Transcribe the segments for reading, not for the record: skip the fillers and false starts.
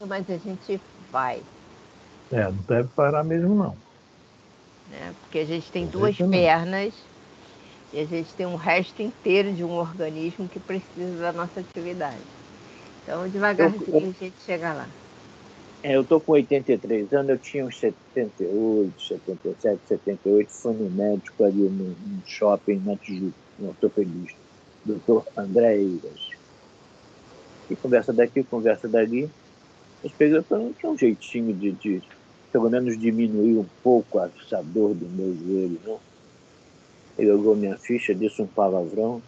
mas a gente vai. Não deve parar mesmo, não. Né? Porque a gente tem De duas jeito nenhum. pernas e a gente tem um resto inteiro de um organismo que precisa da nossa atividade. Então, devagarzinho a gente chega lá. Eu estou com 83 anos, eu tinha uns 78, 77, 78, fui no médico ali no shopping na Tijuca, no ortopedista, doutor André Eiras. E conversa daqui, conversa dali. Eu peguei para não tinha um jeitinho de pelo menos diminuir um pouco essa dor do meu joelho, não? Ele olhou minha ficha, disse um palavrão.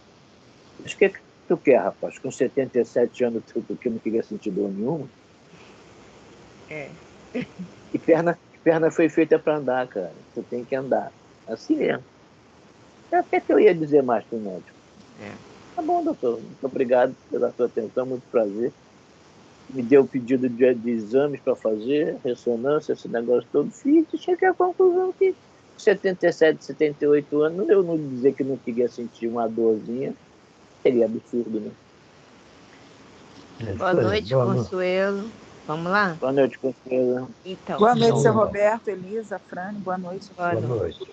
Mas o que tu quer, rapaz? Com 77 anos, tu que não queria sentir dor nenhuma? E perna foi feita para andar, cara. Tu tem que andar. Assim mesmo. Até que eu ia dizer mais pro médico. Tá bom, doutor. Muito obrigado pela sua atenção, muito prazer. Me deu o pedido de exames para fazer, ressonância, esse negócio todo. Fiz e cheguei à conclusão que com 77, 78 anos, eu não dizer que não queria sentir uma dorzinha, seria absurdo, né? Boa noite, Consuelo. Vamos lá? Boa noite, Consuelo. Então, boa noite, seu Roberto, Elisa, Frane, boa noite. Boa noite.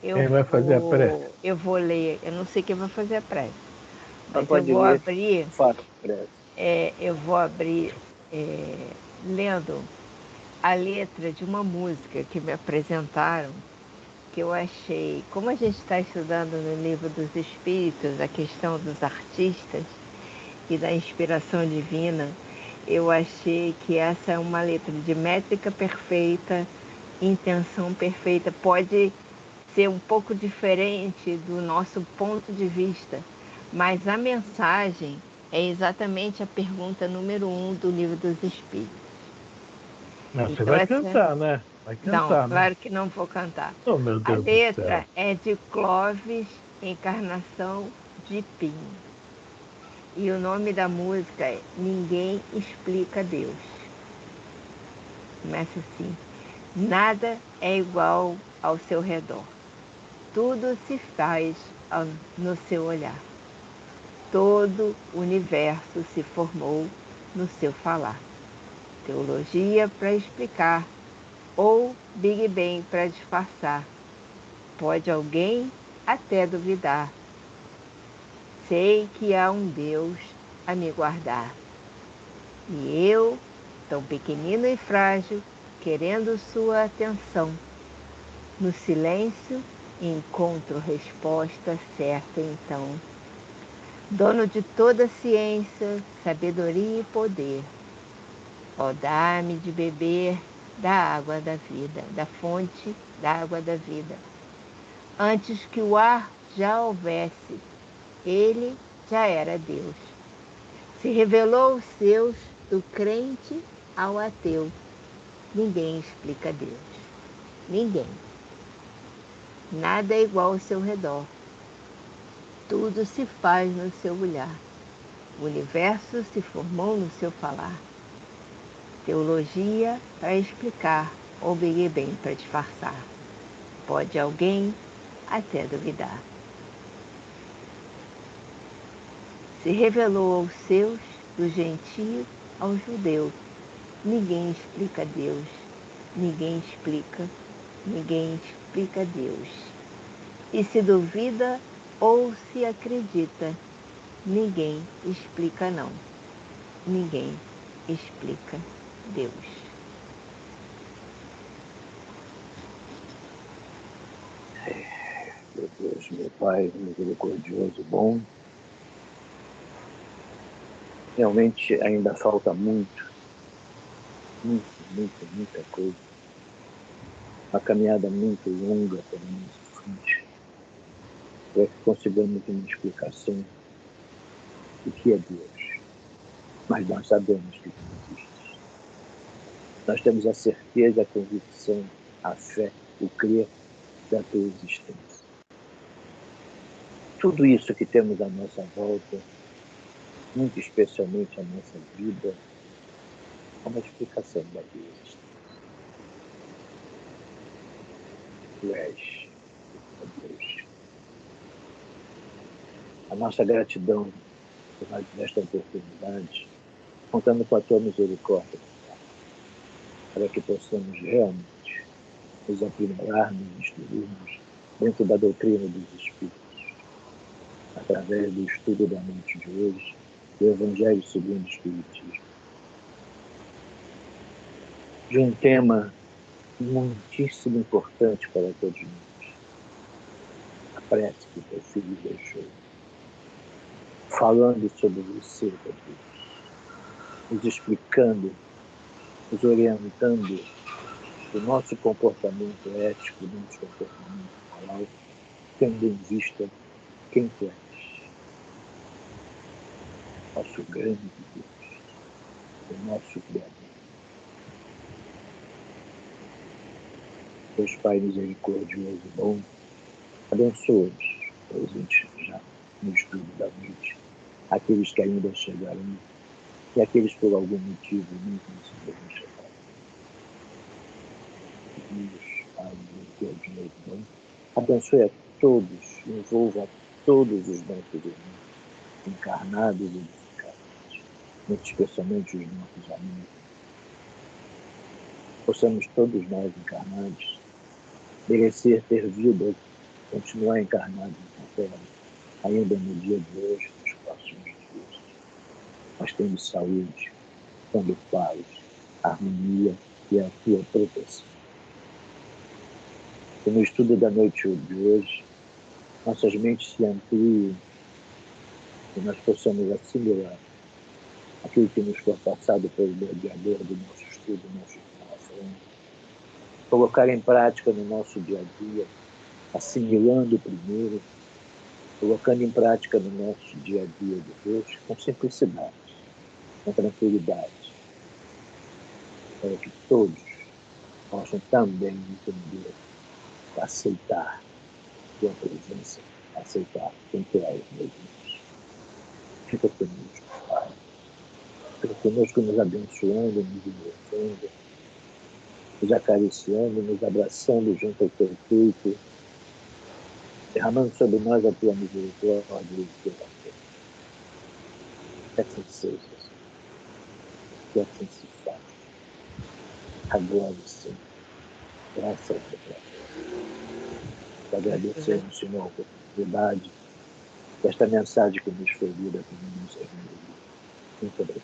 Quem vai fazer a prece? Eu vou ler, eu não sei quem vai fazer a prece. Mas pode eu vou ler. abrir. Faça a prece. Eu vou abrir lendo a letra de uma música que me apresentaram, que eu achei, como a gente está estudando no Livro dos Espíritos, a questão dos artistas e da inspiração divina, eu achei que essa é uma letra de métrica perfeita, intenção perfeita. Pode ser um pouco diferente do nosso ponto de vista, mas a mensagem é exatamente a pergunta número 1 do Livro dos Espíritos. Não, você vai cantar, né? Vai cantar, não, claro que não vou cantar. Oh, meu Deus a letra é de Clóvis Encarnação de Pinho. E o nome da música é Ninguém Explica Deus. Começa assim. Nada é igual ao seu redor. Tudo se faz no seu olhar. Todo o universo se formou no seu falar. Teologia para explicar ou Big Bang para disfarçar. Pode alguém até duvidar. Sei que há um Deus a me guardar. E eu, tão pequenino e frágil, querendo sua atenção. No silêncio, encontro resposta certa então. Dono de toda ciência, sabedoria e poder. Ó, dá-me de beber da água da vida, da fonte da água da vida. Antes que o ar já houvesse, ele já era Deus. Se revelou aos seus, do crente ao ateu. Ninguém explica Deus. Ninguém. Nada é igual ao seu redor. Tudo se faz no seu olhar. O universo se formou no seu falar. Teologia para explicar, ou Big Bang para disfarçar. Pode alguém até duvidar. Se revelou aos seus, do gentio ao judeu. Ninguém explica Deus. Ninguém explica Deus. E se duvida ou se acredita, ninguém explica não. Ninguém explica Deus. Meu Deus, meu Pai, misericordioso, bom. Realmente ainda falta muita coisa. Uma caminhada muito longa pela nossa frente. Para que consigamos uma explicação do que é Deus. Mas nós sabemos que não existe. Nós temos a certeza, a convicção, a fé, o crer da tua existência. Tudo isso que temos à nossa volta, muito especialmente a nossa vida, é uma explicação da tua existência. Tu és, ó Deus. A nossa gratidão por mais esta oportunidade, contando com a tua misericórdia. para que possamos realmente nos aprimorar, nos instruirmos dentro da doutrina dos Espíritos, através do estudo da noite de hoje, do Evangelho segundo o Espiritismo, de um tema muitíssimo importante para todos nós, a prece que teu filho deixou, falando sobre você, Deus, nos explicando, nos orientando o nosso comportamento ético, o nosso comportamento moral, tendo em vista quem tu és, nosso grande Deus, o nosso Criador. Deus Pai misericordioso e bom, abençoa-nos, presentes já no estudo da noite, aqueles que ainda chegarão e aqueles por algum motivo não conseguiram chegar. Deus Pai misericordioso e bom, abençoe a todos, envolva a todos os nossos irmãos, encarnados e desencarnados, muito especialmente os nossos amigos. Possamos todos nós encarnados merecer ter vida, continuar encarnado na Terra, ainda no dia de hoje, nos próximos dias, mas tendo saúde, tendo paz, harmonia e a tua proteção. E no estudo da noite de hoje, nossas mentes se ampliem e nós possamos assimilar aquilo que nos foi passado pelo mediador do nosso estudo, nosso coração, colocar em prática no nosso dia a dia, assimilando primeiro, colocando em prática no nosso dia a dia depois, com simplicidade, com tranquilidade, para que todos possam também entender, aceitar tua presença, aceitar quem tu és, meu Deus. Fica conosco, Pai. Fica conosco nos abençoando, nos envolvendo, nos acariciando, nos abraçando junto ao teu peito, derramando sobre nós a tua misericórdia e o teu amor. Que assim seja, que assim se faça. Agora sim, graças a Deus. Te agradecemos, Senhor, a oportunidade desta mensagem que nos foi lida por nossa irmã. Muito obrigado.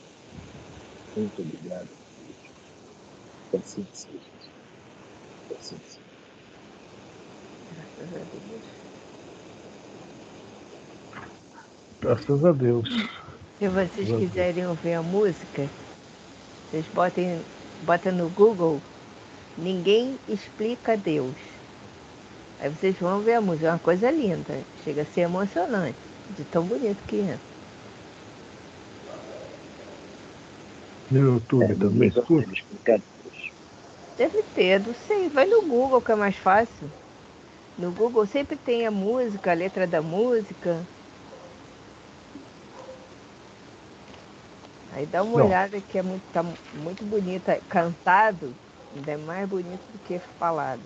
Muito obrigado. Que assim seja. Que assim seja. Graças a Deus. Graças a Deus. Se vocês quiserem ouvir a música, vocês botem no Google, Ninguém Explica Deus. Aí vocês vão ver a música, é uma coisa linda, chega a ser emocionante, de tão bonito que é. No YouTube também escuta? Deve ter, não sei, vai no Google que é mais fácil. No Google sempre tem a música, a letra da música. Aí dá uma olhada que tá muito bonita, cantado, ainda é mais bonito do que falado.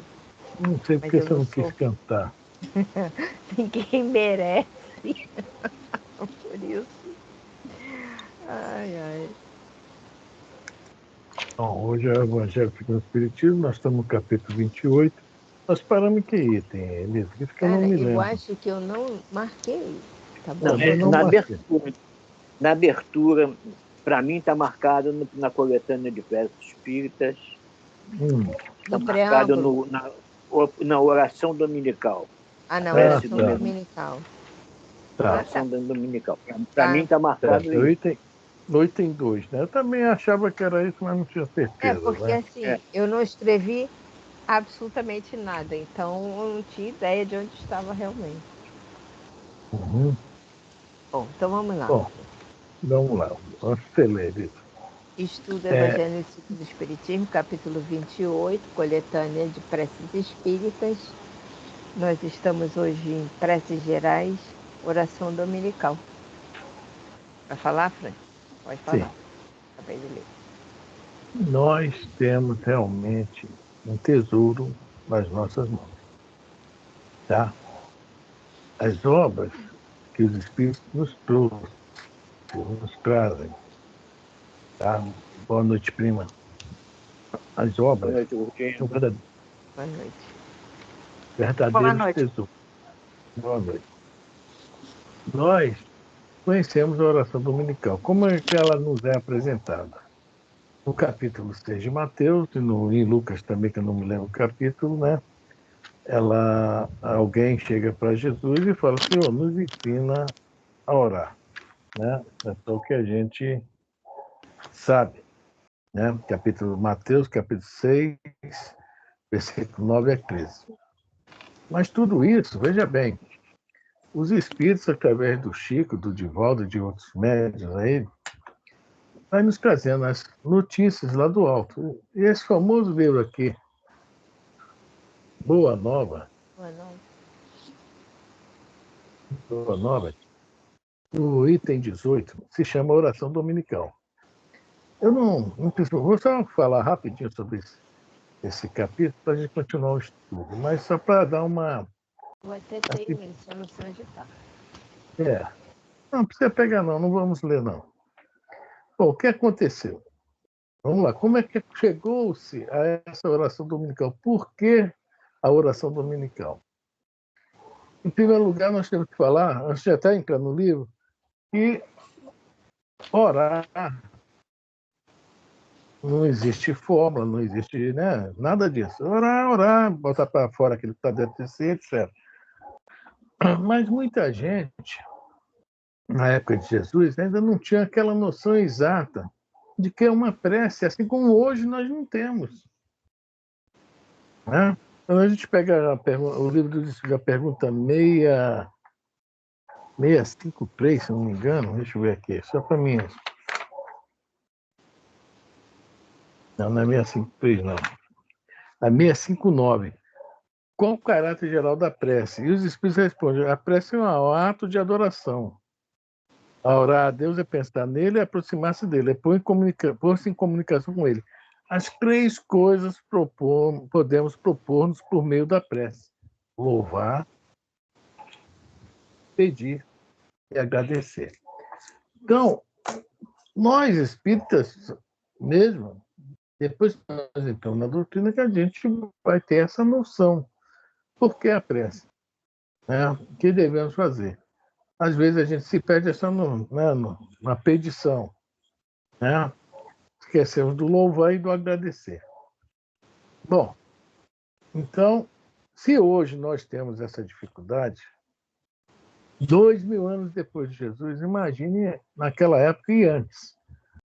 Não sei porque você não quis cantar. Ninguém merece. Por isso. Ai, ai. Bom, hoje é o Evangelho segundo o Espiritismo, nós estamos no capítulo 28. Nós paramos em que item, Elisa? Isso que eu não me lembro. Eu acho que eu não marquei. Tá bom? Não, na abertura, para mim está marcado na coletânea de versos espíritas. Está marcado na oração dominical. Ah, na oração dominical. Oração dominical. Para mim está marcado isso. No item 2, né? Eu também achava que era isso, mas não tinha certeza. Porque assim, eu não escrevi absolutamente nada, então eu não tinha ideia de onde estava realmente. Uhum. Bom, então vamos lá. Bom, vamos lá. Vamos ler isso. Estudo Evangelho segundo o Espiritismo, capítulo 28, coletânea de preces espíritas. Nós estamos hoje em preces gerais, oração dominical. Vai falar, Fran? Pode falar. Acabei de ler. Nós temos realmente um tesouro nas nossas mãos. Tá? As obras que os Espíritos nos trazem. Tá? Boa noite, prima. as Boa obras noite, Agostinho. são Boa noite. Boa verdadeiros noite. tesouros. Boa noite. Nós conhecemos a oração dominical. Como é que ela nos é apresentada? No capítulo 6 de Mateus, e em Lucas também, que eu não me lembro o capítulo, né? Alguém chega para Jesus e fala: Senhor, nos ensina a orar. Né? É só o que a gente sabe. Né? Mateus, capítulo 6, versículo 9 a 13. Mas tudo isso, veja bem, os espíritos, através do Chico, do Divaldo e de outros médiuns aí, vai nos trazendo as notícias lá do alto. E esse famoso livro aqui, Boa Nova, o item 18, se chama Oração Dominical. Eu não preciso, vou só falar rapidinho sobre esse capítulo para a gente continuar o estudo, mas só para dar uma. Vou até ter isso, eu não sei onde está. Não precisa pegar, não vamos ler, não. Bom, o que aconteceu? Vamos lá, como é que chegou-se a essa oração dominical? Por que a oração dominical? Em primeiro lugar, nós temos que falar, antes de até entrar no livro, que orar não existe fórmula, não existe, né, nada disso. Orar, botar para fora aquilo que está dentro de si, etc. Mas muita gente, na época de Jesus, ainda não tinha aquela noção exata de que é uma prece, assim como hoje nós não temos. Né? Então, a gente pega o livro da pergunta 653, se não me engano, deixa eu ver aqui, só para mim. Não é 653, não. A 659. Qual o caráter geral da prece? E os espíritos respondem: a prece é um ato de adoração. A orar a Deus é pensar nele e aproximar-se dele, é pôr-se em comunicação com ele. As três coisas podemos propor-nos por meio da prece: louvar, pedir e agradecer. Então, nós espíritas, mesmo, depois que nós entramos na doutrina, que a gente vai ter essa noção. Por que a prece? Né? O que devemos fazer? Às vezes a gente se perde essa na pedição. Né? Esquecemos do louvar e do agradecer. Bom, então, se hoje nós temos essa dificuldade, 2000 anos depois de Jesus, imagine naquela época e antes.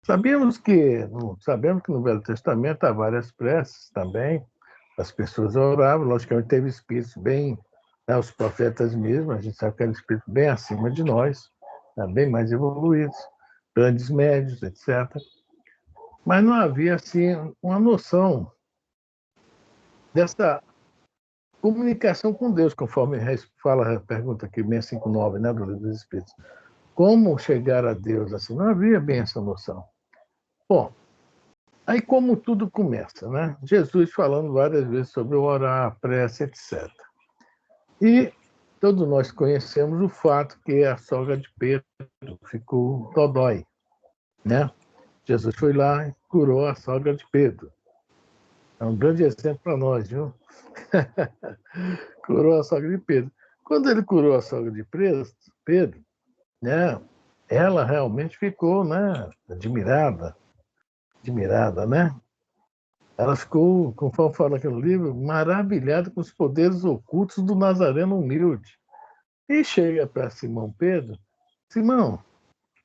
Sabemos que no Velho Testamento há várias preces também, as pessoas oravam, logicamente teve espíritos bem, né, os profetas mesmo, a gente sabe que eram espíritos bem acima de nós, né, bem mais evoluídos, grandes médios, etc. Mas não havia, assim, uma noção dessa comunicação com Deus, conforme fala a pergunta aqui, 659, né, do Livro dos Espíritos. Como chegar a Deus? Assim, não havia bem essa noção. Bom, aí como tudo começa, né? Jesus falando várias vezes sobre o orar, a prece, etc. E todos nós conhecemos o fato que a sogra de Pedro ficou dodói, né? Jesus foi lá e curou a sogra de Pedro. É um grande exemplo para nós, viu? Curou a sogra de Pedro. Quando ele curou a sogra de Pedro, né? Ela realmente ficou, né? Admirada, né? Ela ficou, conforme fala aqui no livro, maravilhada com os poderes ocultos do Nazareno humilde. E chega para Simão Pedro: Simão,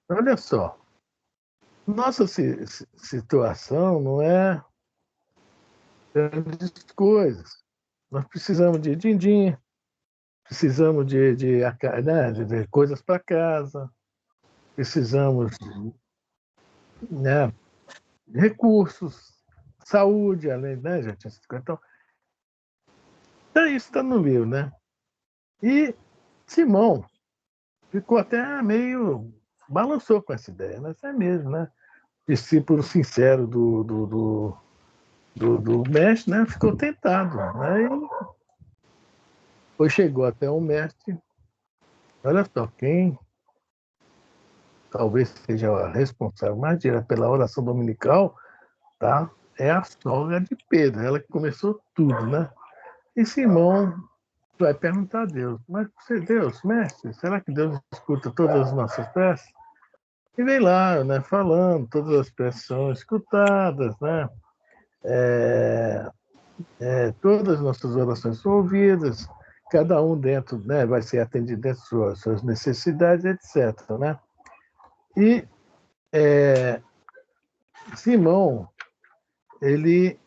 olha só, nossa situação não é grandes coisas. Nós precisamos de din-din, precisamos de coisas para casa, precisamos, né, de recursos, saúde, além, né, gente? Então, isso está no livro, né? E Simão ficou até meio. Balançou com essa ideia, né? Isso é mesmo, né? Discípulo sincero do mestre, né? Ficou tentado. Né? Pois chegou até o mestre. Olha só, quem talvez seja responsável mais direto pela oração dominical, tá? é a sogra de Pedro, ela que começou tudo, né? E Simão vai perguntar a Deus, mas Deus, mestre, será que Deus escuta todas as nossas preces? E vem lá, né, falando, todas as preces são escutadas, né? Todas as nossas orações são ouvidas, cada um dentro, né, vai ser atendido dentro das suas necessidades, etc. Né? E Simão, ele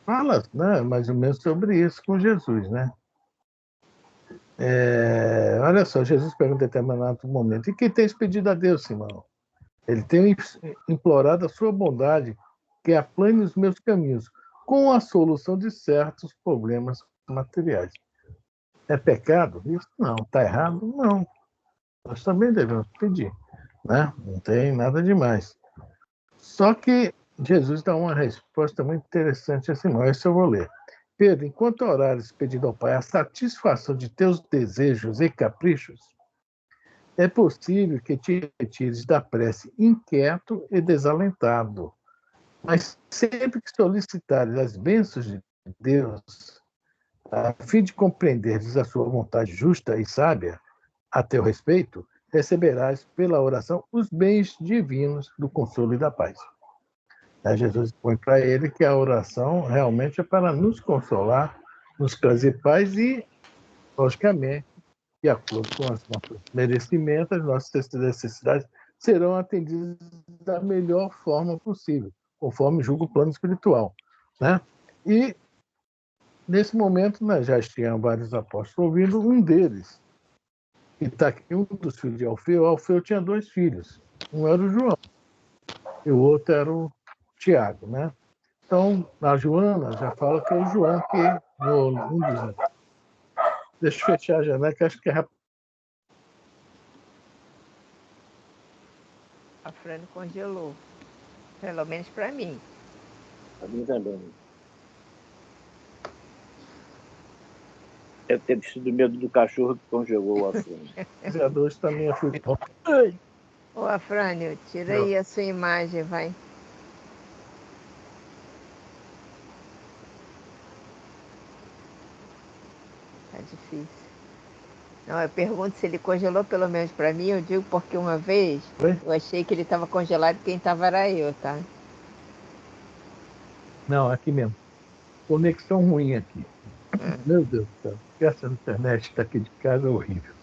fala, né, mais ou menos sobre isso com Jesus. Né? Olha só, Jesus pergunta em determinado momento, e que tens pedido a Deus, Simão? Ele tem implorado a sua bondade, que aplane os meus caminhos, com a solução de certos problemas materiais. É pecado? Isso não. Está errado? Não. Nós também devemos pedir. Né? Não tem nada demais. Só que Jesus dá uma resposta muito interessante assim, não. Esse eu vou ler. Pedro, enquanto orares pedindo ao Pai a satisfação de teus desejos e caprichos, é possível que te retires da prece inquieto e desalentado. Mas sempre que solicitares as bênçãos de Deus, a fim de compreenderes a sua vontade justa e sábia a teu respeito, receberás pela oração os bens divinos do consolo e da paz. Aí Jesus põe para ele que a oração realmente é para nos consolar, nos trazer paz e, logicamente, de acordo com os nossos merecimentos, as nossas necessidades serão atendidas da melhor forma possível, conforme julga o plano espiritual. Né? E, nesse momento, nós já tínhamos vários apóstolos ouvindo, um deles, que está aqui, um dos filhos de Alfeu. Alfeu tinha 2 filhos, um era o João e o outro era o Tiago. Né? Então, a Joana já fala que é o João que um dos... Deixa eu fechar a janela, que acho que é rápido. A Fran congelou. Pelo menos para mim. Para mim também. Deve ter sido medo do cachorro que congelou a Fran. Os adultos também é futebol. Ô, Afrânio, tira aí a sua imagem, vai. Tá difícil. Não, eu pergunto se ele congelou pelo menos para mim. Eu digo porque uma vez eu achei que ele estava congelado e quem estava era eu, tá? Não, aqui mesmo. Conexão ruim aqui. Meu Deus do céu. Essa internet daqui de casa é horrível.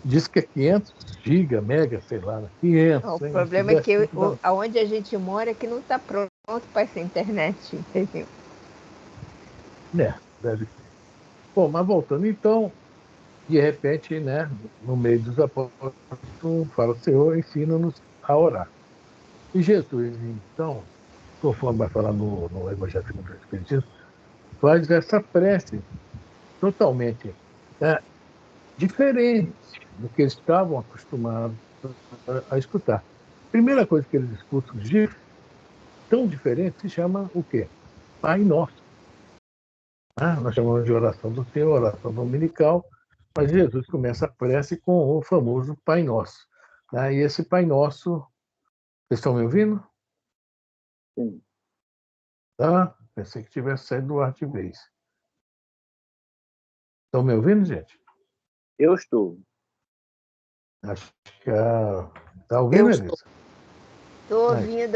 Diz que é 500 giga, mega, sei lá. 500. Não, o problema é que aonde a gente mora é que não está pronto para essa internet, entendeu? Deve ser. Bom, mas voltando então, de repente, né, no meio dos apóstolos, fala, Senhor, ensina-nos a orar. E Jesus, então, conforme vai falar no Evangelho segundo o Espiritismo, faz essa prece totalmente diferente do que eles estavam acostumados a escutar. A primeira coisa que eles escutam tão diferente se chama o quê? Pai Nosso. Nós chamamos de oração do Senhor, oração dominical, mas Jesus começa a prece com o famoso Pai Nosso. E esse Pai Nosso, vocês estão me ouvindo? Sim. Tá? Pensei que tivesse saído do ar de vez. Estão me ouvindo, gente? Eu estou. Acho que está ouvindo, Elisa? Estou ouvindo,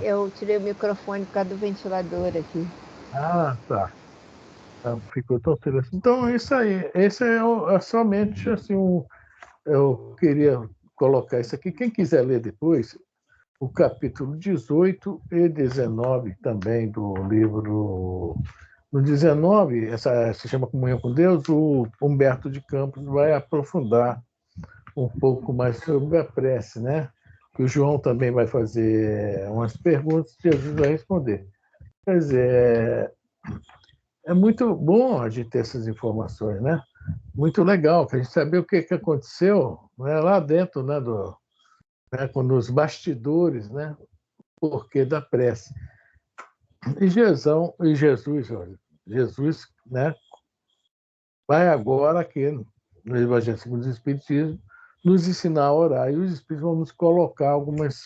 eu tirei o microfone por causa do ventilador aqui. Tá. Ficou tão silêncio. Então, é isso aí. Esse é somente assim, eu queria colocar isso aqui. Quem quiser ler depois, o capítulo 18 e 19 também do livro. No 19, essa se chama Comunhão com Deus, o Humberto de Campos vai aprofundar um pouco mais sobre a prece, né? Que o João também vai fazer umas perguntas e Jesus vai responder. Quer dizer, é muito bom a gente ter essas informações, né? Muito legal, para a gente saber o que aconteceu, né, lá dentro, né, nos bastidores, né? O porquê da prece. E Jesus, olha, Jesus, né, vai agora aqui no Evangelho segundo o Espiritismo nos ensinar a orar, e os Espíritos vão nos colocar algumas,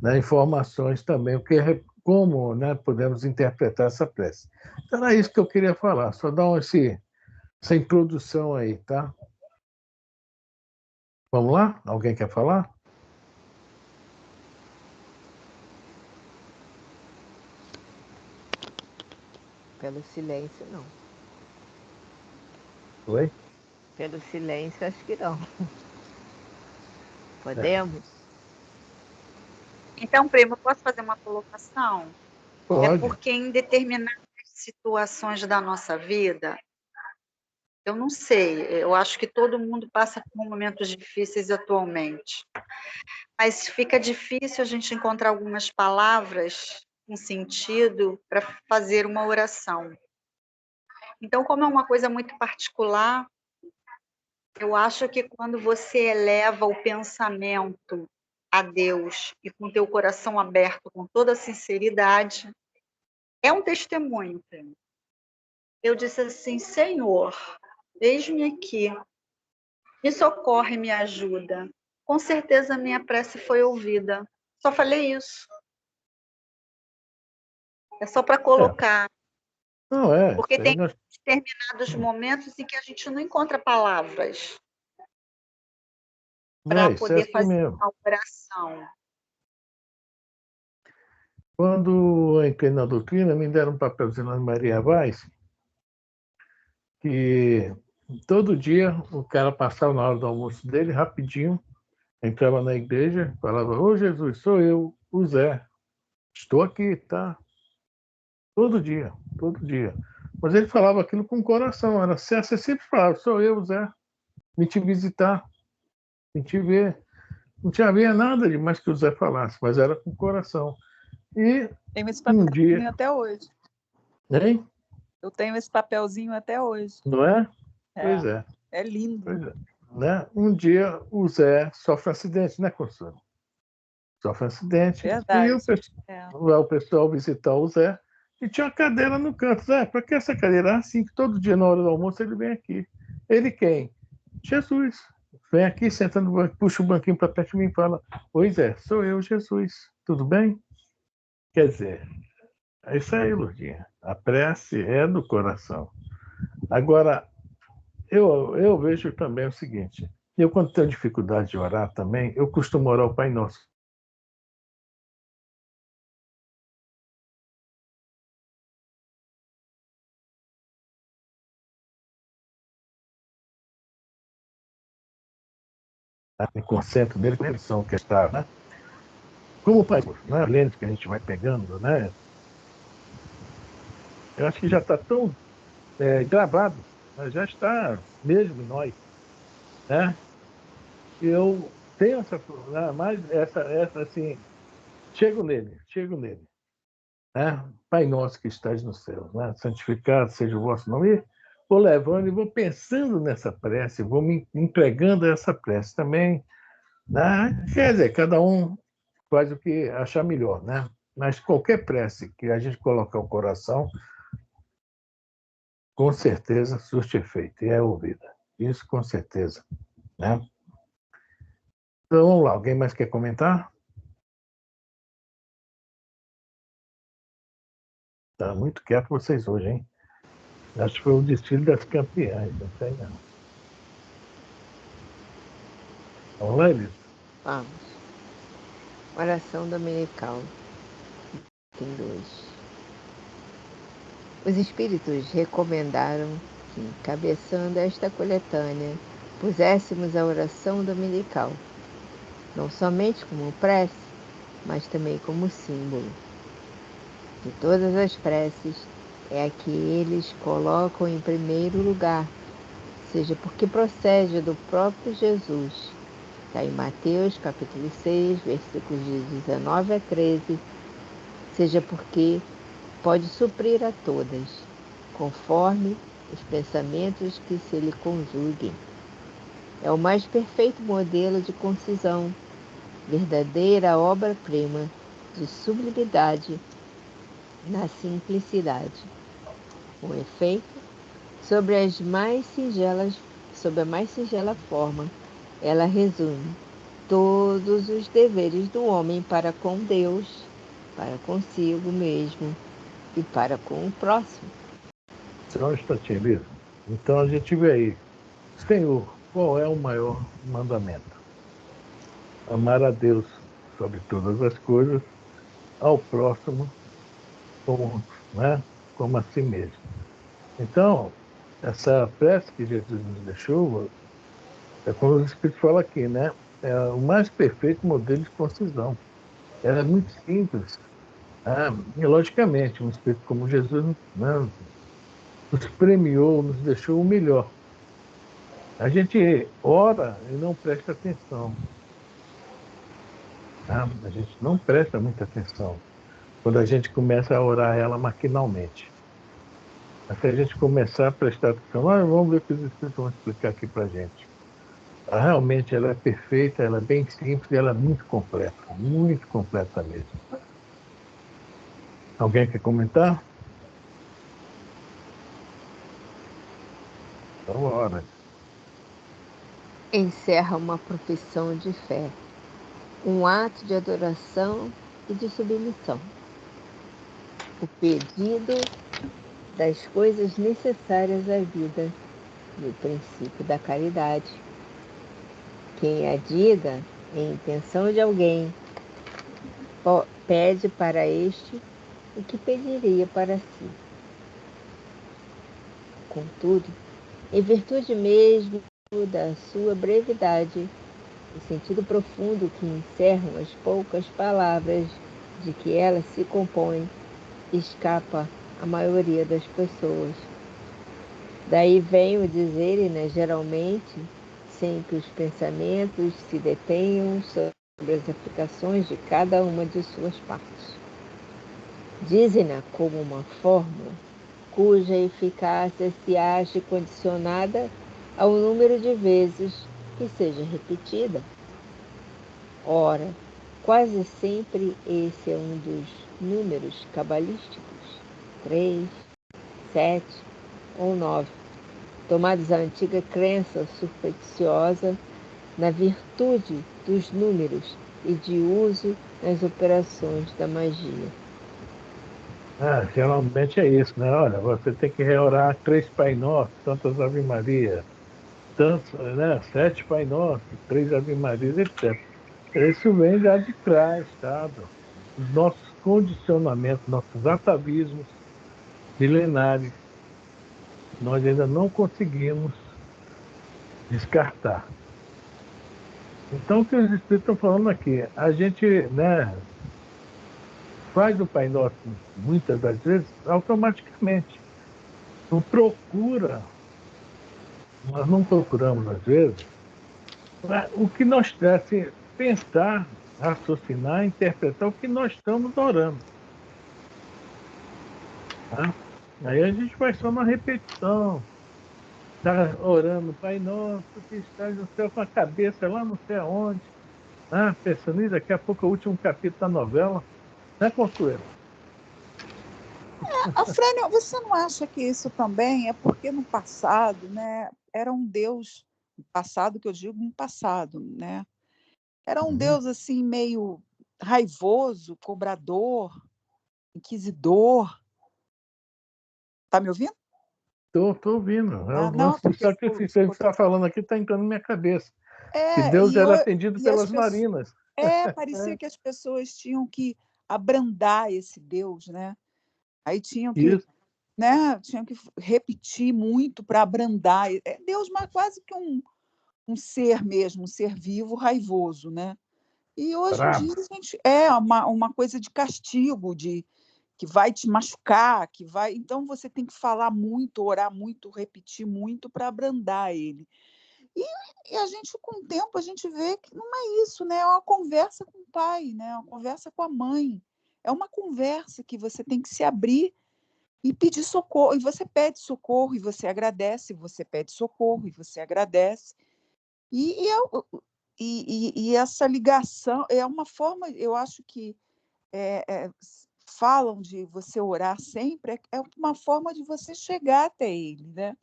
né, informações também, o que como, né, podemos interpretar essa prece. Então, era isso que eu queria falar, só dar essa introdução aí, tá? Vamos lá? Alguém quer falar? Pelo silêncio, não. Oi? Pelo silêncio, acho que não. Podemos? Então, primo, eu posso fazer uma colocação? É Pode. porque em determinadas situações da nossa vida, eu não sei, eu acho que todo mundo passa por momentos difíceis atualmente, mas fica difícil a gente encontrar algumas palavras com sentido para fazer uma oração. Então, como é uma coisa muito particular, eu acho que quando você eleva o pensamento a Deus e com teu coração aberto, com toda a sinceridade, é um testemunho. Eu disse assim: Senhor, eis-me aqui, me socorre, me ajuda. Com certeza a minha prece foi ouvida. Só falei isso. É só para colocar. Não, Porque isso aí tem nós... determinados momentos em que a gente não encontra palavras Não, para isso é poder assim fazer mesmo. uma oração. Quando eu entrei na doutrina, me deram um papelzinho lá de Maria Vaz, que todo dia o cara passava na hora do almoço dele, rapidinho, entrava na igreja, falava: Ô Jesus, sou eu, o Zé, estou aqui, tá? Todo dia, todo dia. Mas ele falava aquilo com o coração, era certo, você sempre falava: sou eu, Zé, vim te visitar, vim te ver. Não tinha havia nada de mais que o Zé falasse, mas era com o coração. E Tenho esse um papelzinho dia, até hoje. hein? Eu tenho esse papelzinho até hoje. Não é? É, Pois é. é lindo. Pois é. Né? Um dia o Zé sofre um acidente, né, Consuelo? Sofre um acidente. Verdade. O pessoal visitar o Zé e tinha uma cadeira no canto. Zé, para que essa cadeira? Assim, que todo dia na hora do almoço ele vem aqui. Ele quem? Jesus. Vem aqui, senta no banco, puxa o banquinho para perto de mim e fala: Oi, Zé, sou eu, Jesus. Tudo bem? Quer dizer, é isso aí, Lourdinha. A prece é do coração. Agora, eu vejo também o seguinte: eu, quando tenho dificuldade de orar também, eu costumo orar o Pai Nosso. Me concentro nele, com a lição que está, né? Como o Pai Nosso, né? Lentes que a gente vai pegando, né? Eu acho que já está tão gravado, né? Já está mesmo em nós, né? Eu tenho mais essa assim, chego nele, né? Pai nosso que estás no céu, né? Santificado seja o vosso nome. E vou levando e vou pensando nessa prece, vou me entregando a essa prece também, né? Quer dizer, cada um faz o que achar melhor, né? Mas qualquer prece que a gente colocar o coração, com certeza surte efeito e é ouvida. Isso com certeza, né? Então vamos lá, alguém mais quer comentar? Tá muito quieto vocês hoje, hein? Acho que foi o desfile das campeãs, não sei não. Vamos lá, Elisa? Vamos. Oração dominical. Tem 2. Os espíritos recomendaram que, encabeçando esta coletânea, puséssemos a oração dominical, não somente como prece, mas também como símbolo. De todas as preces, é a que eles colocam em primeiro lugar, seja porque procede do próprio Jesus. Está em Mateus, capítulo 6, versículos de 19 a 13, seja porque pode suprir a todas, conforme os pensamentos que se lhe conjuguem. É o mais perfeito modelo de concisão, verdadeira obra-prima de sublimidade na simplicidade. Com efeito, sob a mais singela forma, ela resume todos os deveres do homem para com Deus, para consigo mesmo e para com o próximo. Só um instantinho, Lisa. Então a gente vê aí, Senhor, qual é o maior mandamento? Amar a Deus sobre todas as coisas, ao próximo como, né, como a si mesmo. Então, essa prece que Jesus nos deixou, é como o Espírito fala aqui, né? É o mais perfeito modelo de concisão. Ela é muito simples. Né? E, logicamente, um Espírito como Jesus, né, nos premiou, nos deixou o melhor. A gente ora e não presta atenção. Tá? A gente não presta muita atenção quando a gente começa a orar ela maquinalmente. Mas se a gente começar a prestar atenção, vamos ver o que os Espíritos vão explicar aqui para a gente. Realmente ela é perfeita, ela é bem simples e ela é muito completa mesmo. Alguém quer comentar? Então, ora. Encerra uma profissão de fé, um ato de adoração e de submissão. O pedido das coisas necessárias à vida, no princípio da caridade. Quem a diga em intenção de alguém, pede para este o que pediria para si. Contudo, em virtude mesmo da sua brevidade, o sentido profundo que encerram as poucas palavras de que ela se compõe, escapa à maioria das pessoas. Daí vem o dizer, né, geralmente, sem que os pensamentos se detenham sobre as aplicações de cada uma de suas partes. Dizem-na como uma fórmula cuja eficácia se ache condicionada ao número de vezes que seja repetida. Ora, quase sempre esse é um dos números cabalísticos, 3, 7 ou 9, tomados à antiga crença supersticiosa na virtude dos números e de uso nas operações da magia. Geralmente é isso, né? Olha, você tem que reorar 3 Pai Nosso, tantas Ave Maria, tantos, né? 7 Pai Nosso, 3 Ave Marias, etc. Isso vem já de trás, tá? Os nossos condicionamentos, nossos atavismos milenares, nós ainda não conseguimos descartar. Então, o que os Espíritos estão falando aqui? A gente, né, faz o Pai Nosso, muitas das vezes, automaticamente. Não procura, nós não procuramos, às vezes, o que nós assim, pensar, raciocinar, interpretar o que nós estamos orando. Tá? Aí a gente vai só na repetição. Está orando, Pai Nosso que estás no céu, com a cabeça lá não sei aonde. Pensando nisso, daqui a pouco é o último capítulo da novela. Né, Consuelo? Afrânio, você não acha que isso também é porque no passado, né, era um Deus, passado que eu digo um passado, né? Era um Deus assim meio raivoso, cobrador, inquisidor. Tá me ouvindo? Estou ouvindo. É o Não, lance do porque sacrifício. Você está falando aqui, está entrando na minha cabeça. Que é, Deus era atendido e as pelas pessoas, narinas. parecia que as pessoas tinham que abrandar esse Deus, né? Aí Isso. tinham que repetir muito para abrandar. É Deus, mas quase que um ser mesmo, um ser vivo, raivoso, né? E hoje em dia Bravo. a gente é uma coisa de castigo, de que vai te machucar, que vai. Então você tem que falar muito, orar muito, repetir muito para abrandar ele. E a gente, com o tempo, a gente vê que não é isso, né? É uma conversa com o pai, né? É uma conversa com a mãe. É uma conversa que você tem que se abrir e pedir socorro. E você pede socorro e você agradece, você pede socorro e você agradece. E essa ligação é uma forma, eu acho que falam de você orar sempre, é uma forma de você chegar até ele, né?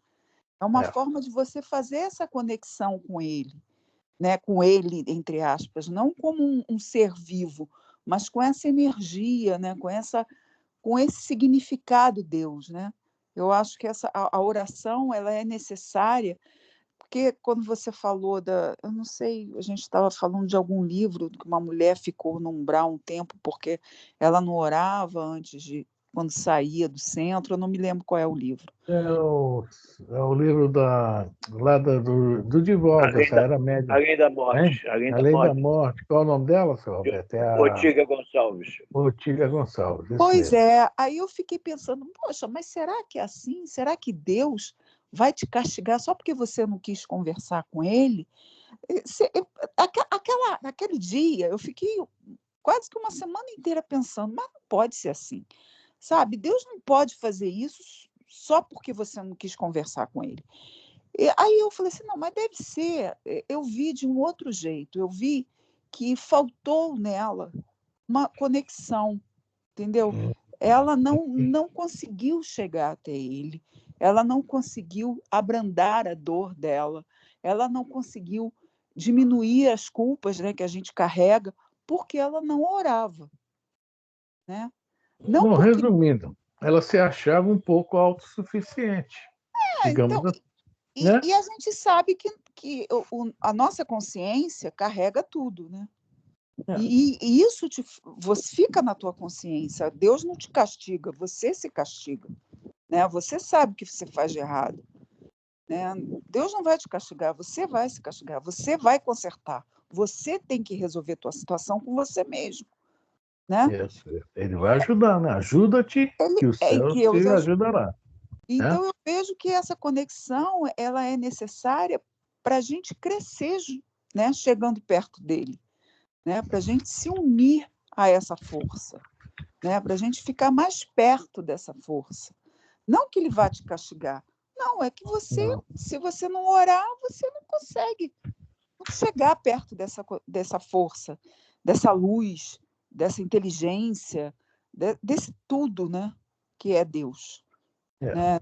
É uma forma de você fazer essa conexão com ele, né? Com ele, entre aspas, não como um ser vivo, mas com essa energia, né? Com esse significado Deus, né? Eu acho que a oração ela é necessária, porque quando você falou eu não sei, a gente estava falando de algum livro que uma mulher ficou no umbral um tempo porque ela não orava quando saía do centro, eu não me lembro qual é o livro. É o livro do Divaldo, essa Era Média. Além da Morte. Além da Morte. Qual é o nome dela, seu Roberto? É a Ortiga Gonçalves. Ortiga Gonçalves. Pois é, aí eu fiquei pensando, poxa, mas será que é assim? Será que Deus vai te castigar só porque você não quis conversar com ele? Aquele dia, eu fiquei quase que uma semana inteira pensando, mas não pode ser assim, sabe? Deus não pode fazer isso só porque você não quis conversar com ele. E aí eu falei assim, não, mas deve ser. Eu vi de um outro jeito, eu vi que faltou nela uma conexão, entendeu? Ela não conseguiu chegar até ele, ela não conseguiu abrandar a dor dela, ela não conseguiu diminuir as culpas, né, que a gente carrega, porque ela não orava, né? Não Bom, porque... resumindo, ela se achava um pouco autossuficiente, digamos Então, assim, né? e a gente sabe que a nossa consciência carrega tudo, né? E isso você fica na tua consciência. Deus não te castiga, você se castiga, né? Você sabe o que você faz de errado, né? Deus não vai te castigar, você vai se castigar, você vai consertar. Você tem que resolver a tua situação com você mesmo, né? Isso. Ele vai ajudar, né? Ajuda-te, que o céu que te ajudará. Né? Então eu vejo que essa conexão ela é necessária para a gente crescer, né? Chegando perto dele, né? Para a gente se unir a essa força, né? Para a gente ficar mais perto dessa força. Não que ele vá te castigar, não, é que se você não orar, você não consegue chegar perto dessa força, dessa luz, dessa inteligência, desse tudo, né? Que é Deus, né?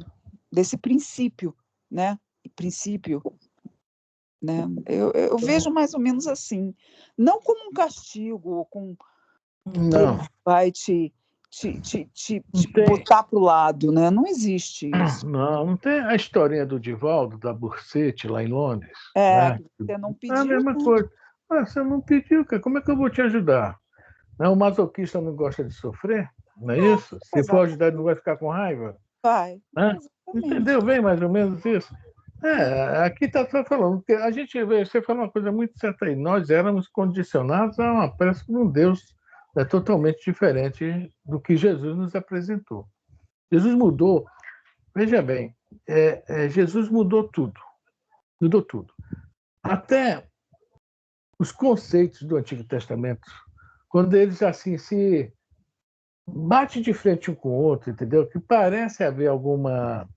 Desse princípio, né? Princípio, né? Eu vejo mais ou menos assim, não como um castigo, ou que ele Não. vai te botar para o lado, né? Não existe isso. Não tem a historinha do Divaldo, da Bursete, lá em Londres. Né? Que você não É a pediu, mesma né? coisa. Você não pediu, cara. Como é que eu vou te ajudar? O masoquista não gosta de sofrer, não é isso? Se for ajudar, ele não vai ficar com raiva. Vai, Né? Entendeu? Vem mais ou menos isso. Aqui está só falando, porque a gente vê, você falou uma coisa muito certa aí, nós éramos condicionados a uma peça de um Deus totalmente diferente do que Jesus nos apresentou. Jesus mudou, veja bem, Jesus mudou tudo, até os conceitos do Antigo Testamento, quando eles assim se batem de frente um com o outro, entendeu? Que parece haver alguma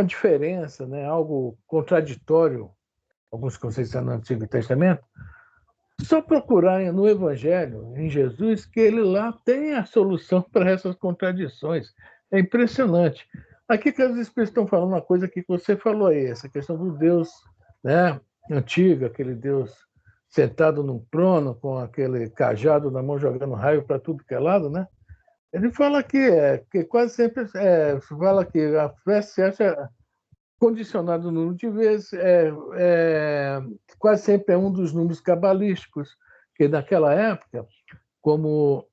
diferença, né? Algo contraditório, alguns conceitos no Antigo Testamento. Só procurar no Evangelho, em Jesus, que ele lá tem a solução para essas contradições. É impressionante. Aqui que os Espíritos estão falando uma coisa que você falou aí, essa questão do Deus, né, antigo, aquele Deus sentado num trono, com aquele cajado na mão jogando raio para tudo que é lado, né? Ele fala que quase sempre fala que a fé se acha condicionado no número de vezes, quase sempre é um dos números cabalísticos, que naquela época, como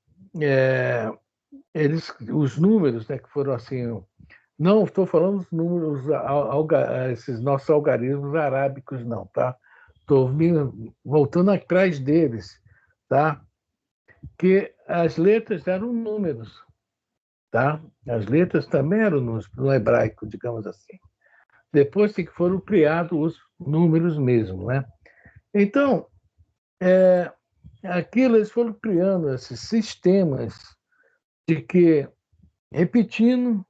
os números, né, que foram assim, não estou falando dos números, esses nossos algarismos arábicos, não, tá? Estou voltando atrás deles, tá? Que as letras eram números, tá? As letras também eram no hebraico, digamos assim. Depois que foram criados os números mesmo, né? Então, aquilo eles foram criando esses sistemas de que, repetindo,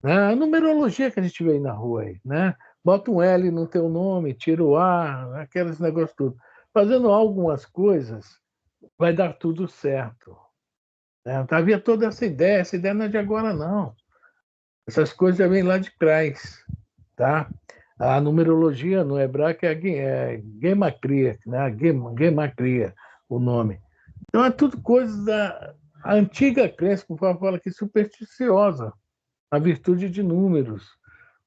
né, a numerologia que a gente vê aí na rua, aí, né? Bota um L no teu nome, tira o A, aqueles negócios tudo. Fazendo algumas coisas, vai dar tudo certo. Né? Havia toda essa ideia não é de agora, não. Essas coisas já vêm lá de trás, tá? A numerologia no hebraico é gematria, né? Gematria, o nome. Então, é tudo coisa da antiga crença, como fala aqui, supersticiosa, a virtude de números,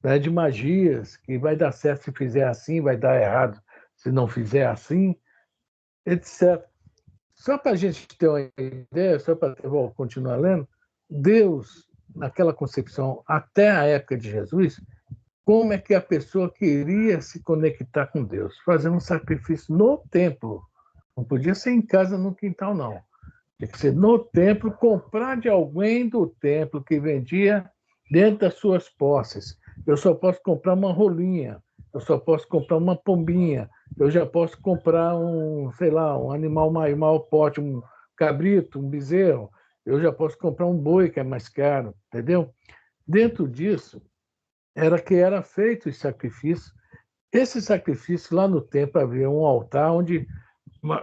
né, de magias, que vai dar certo se fizer assim, vai dar errado se não fizer assim, etc. Só para a gente ter uma ideia, só para continuar lendo, Deus, naquela concepção, até a época de Jesus, como é que a pessoa queria se conectar com Deus? Fazendo um sacrifício no templo. Não podia ser em casa, no quintal, não. Tinha que ser no templo, comprar de alguém do templo que vendia dentro das suas posses. Eu só posso comprar uma rolinha, eu só posso comprar uma pombinha, eu já posso comprar um, sei lá, um animal maior porte, um cabrito, um bezerro, eu já posso comprar um boi, que é mais caro, entendeu? Dentro disso, era que era feito os sacrifícios. Esse sacrifício, lá no templo, havia um altar onde,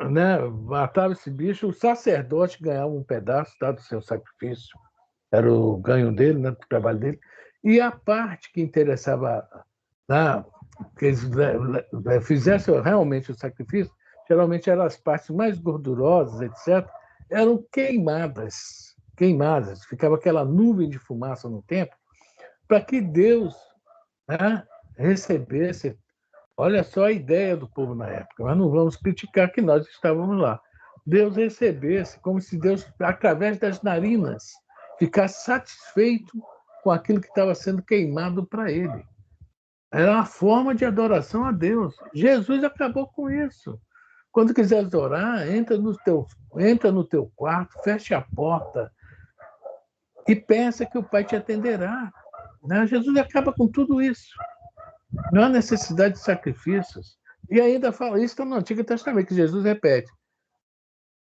né, matava esse bicho, o sacerdote ganhava um pedaço, tá, do seu sacrifício, era o ganho dele, né, do trabalho dele, e a parte que interessava, né, que eles fizessem realmente o sacrifício, geralmente eram as partes mais gordurosas, etc., eram queimadas, ficava aquela nuvem de fumaça no templo, para que Deus, né, recebesse. Olha só a ideia do povo na época, mas não vamos criticar que nós estávamos lá. Deus recebesse, como se Deus, através das narinas, ficasse satisfeito com aquilo que estava sendo queimado para ele. Era uma forma de adoração a Deus. Jesus acabou com isso. Quando quiseres orar, entra no teu quarto, feche a porta e pensa que o Pai te atenderá. Né? Jesus acaba com tudo isso. Não há necessidade de sacrifícios. E ainda fala, isso está no Antigo Testamento, que Jesus repete.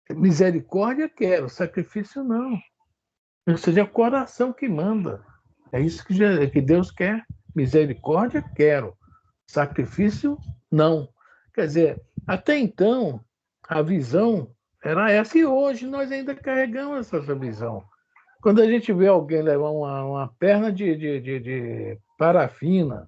Misericórdia quero, sacrifício não. Ou seja, é o coração que manda. É isso que Deus quer. Misericórdia quero, sacrifício não. Quer dizer, até então, a visão era essa, e hoje nós ainda carregamos essa visão. Quando a gente vê alguém levar uma perna de parafina,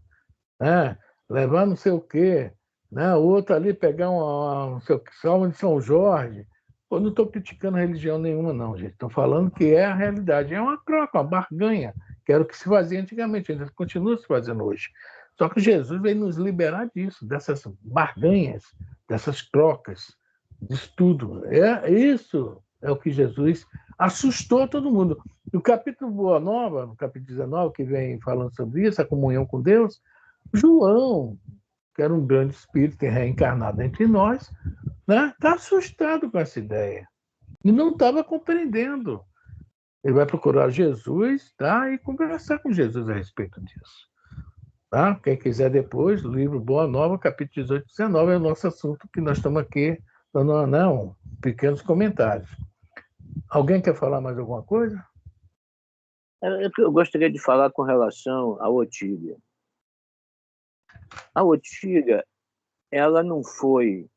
né? Levar não sei o quê, né? O outro ali pegar não sei o que, salmo de São Jorge. Eu não estou criticando religião nenhuma, não, gente. Estou falando que é a realidade. É uma troca, uma barganha, que era o que se fazia antigamente, ainda continua se fazendo hoje. Só que Jesus veio nos liberar disso, dessas barganhas, dessas trocas, disso tudo. Isso é o que Jesus assustou todo mundo. No capítulo Boa Nova, no capítulo 19, que vem falando sobre isso, a comunhão com Deus, João, que era um grande espírito reencarnado entre nós, né, está assustado com essa ideia e não estava compreendendo. Ele vai procurar Jesus, tá, e conversar com Jesus a respeito disso. Tá? Quem quiser depois, o livro Boa Nova, capítulo 18 e 19, é o nosso assunto, que nós estamos aqui dando pequenos comentários. Alguém quer falar mais alguma coisa? Eu gostaria de falar com relação à Otília. A Otília, ela não foi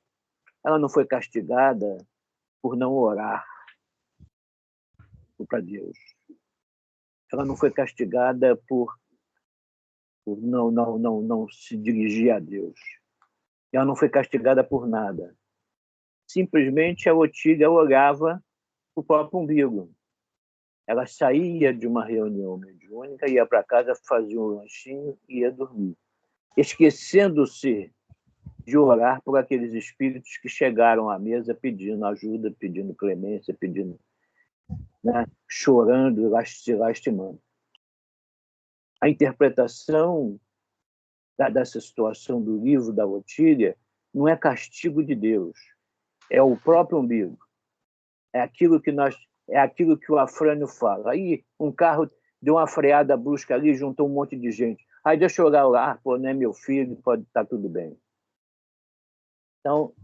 castigada por não orar para Deus. Ela não foi castigada por não se dirigir a Deus. Ela não foi castigada por nada. Simplesmente a Otília olhava o próprio umbigo. Ela saía de uma reunião mediúnica, ia para casa, fazia um lanchinho e ia dormir, esquecendo-se de orar por aqueles espíritos que chegaram à mesa pedindo ajuda, pedindo clemência, pedindo, né, chorando, se lastimando. A interpretação dessa situação do livro da Otília não é castigo de Deus, é o próprio umbigo. É aquilo que o Afrânio fala. Aí um carro deu uma freada brusca ali, juntou um monte de gente. Aí deixa eu olhar lá, pô, não é meu filho, pode estar tudo bem. Então,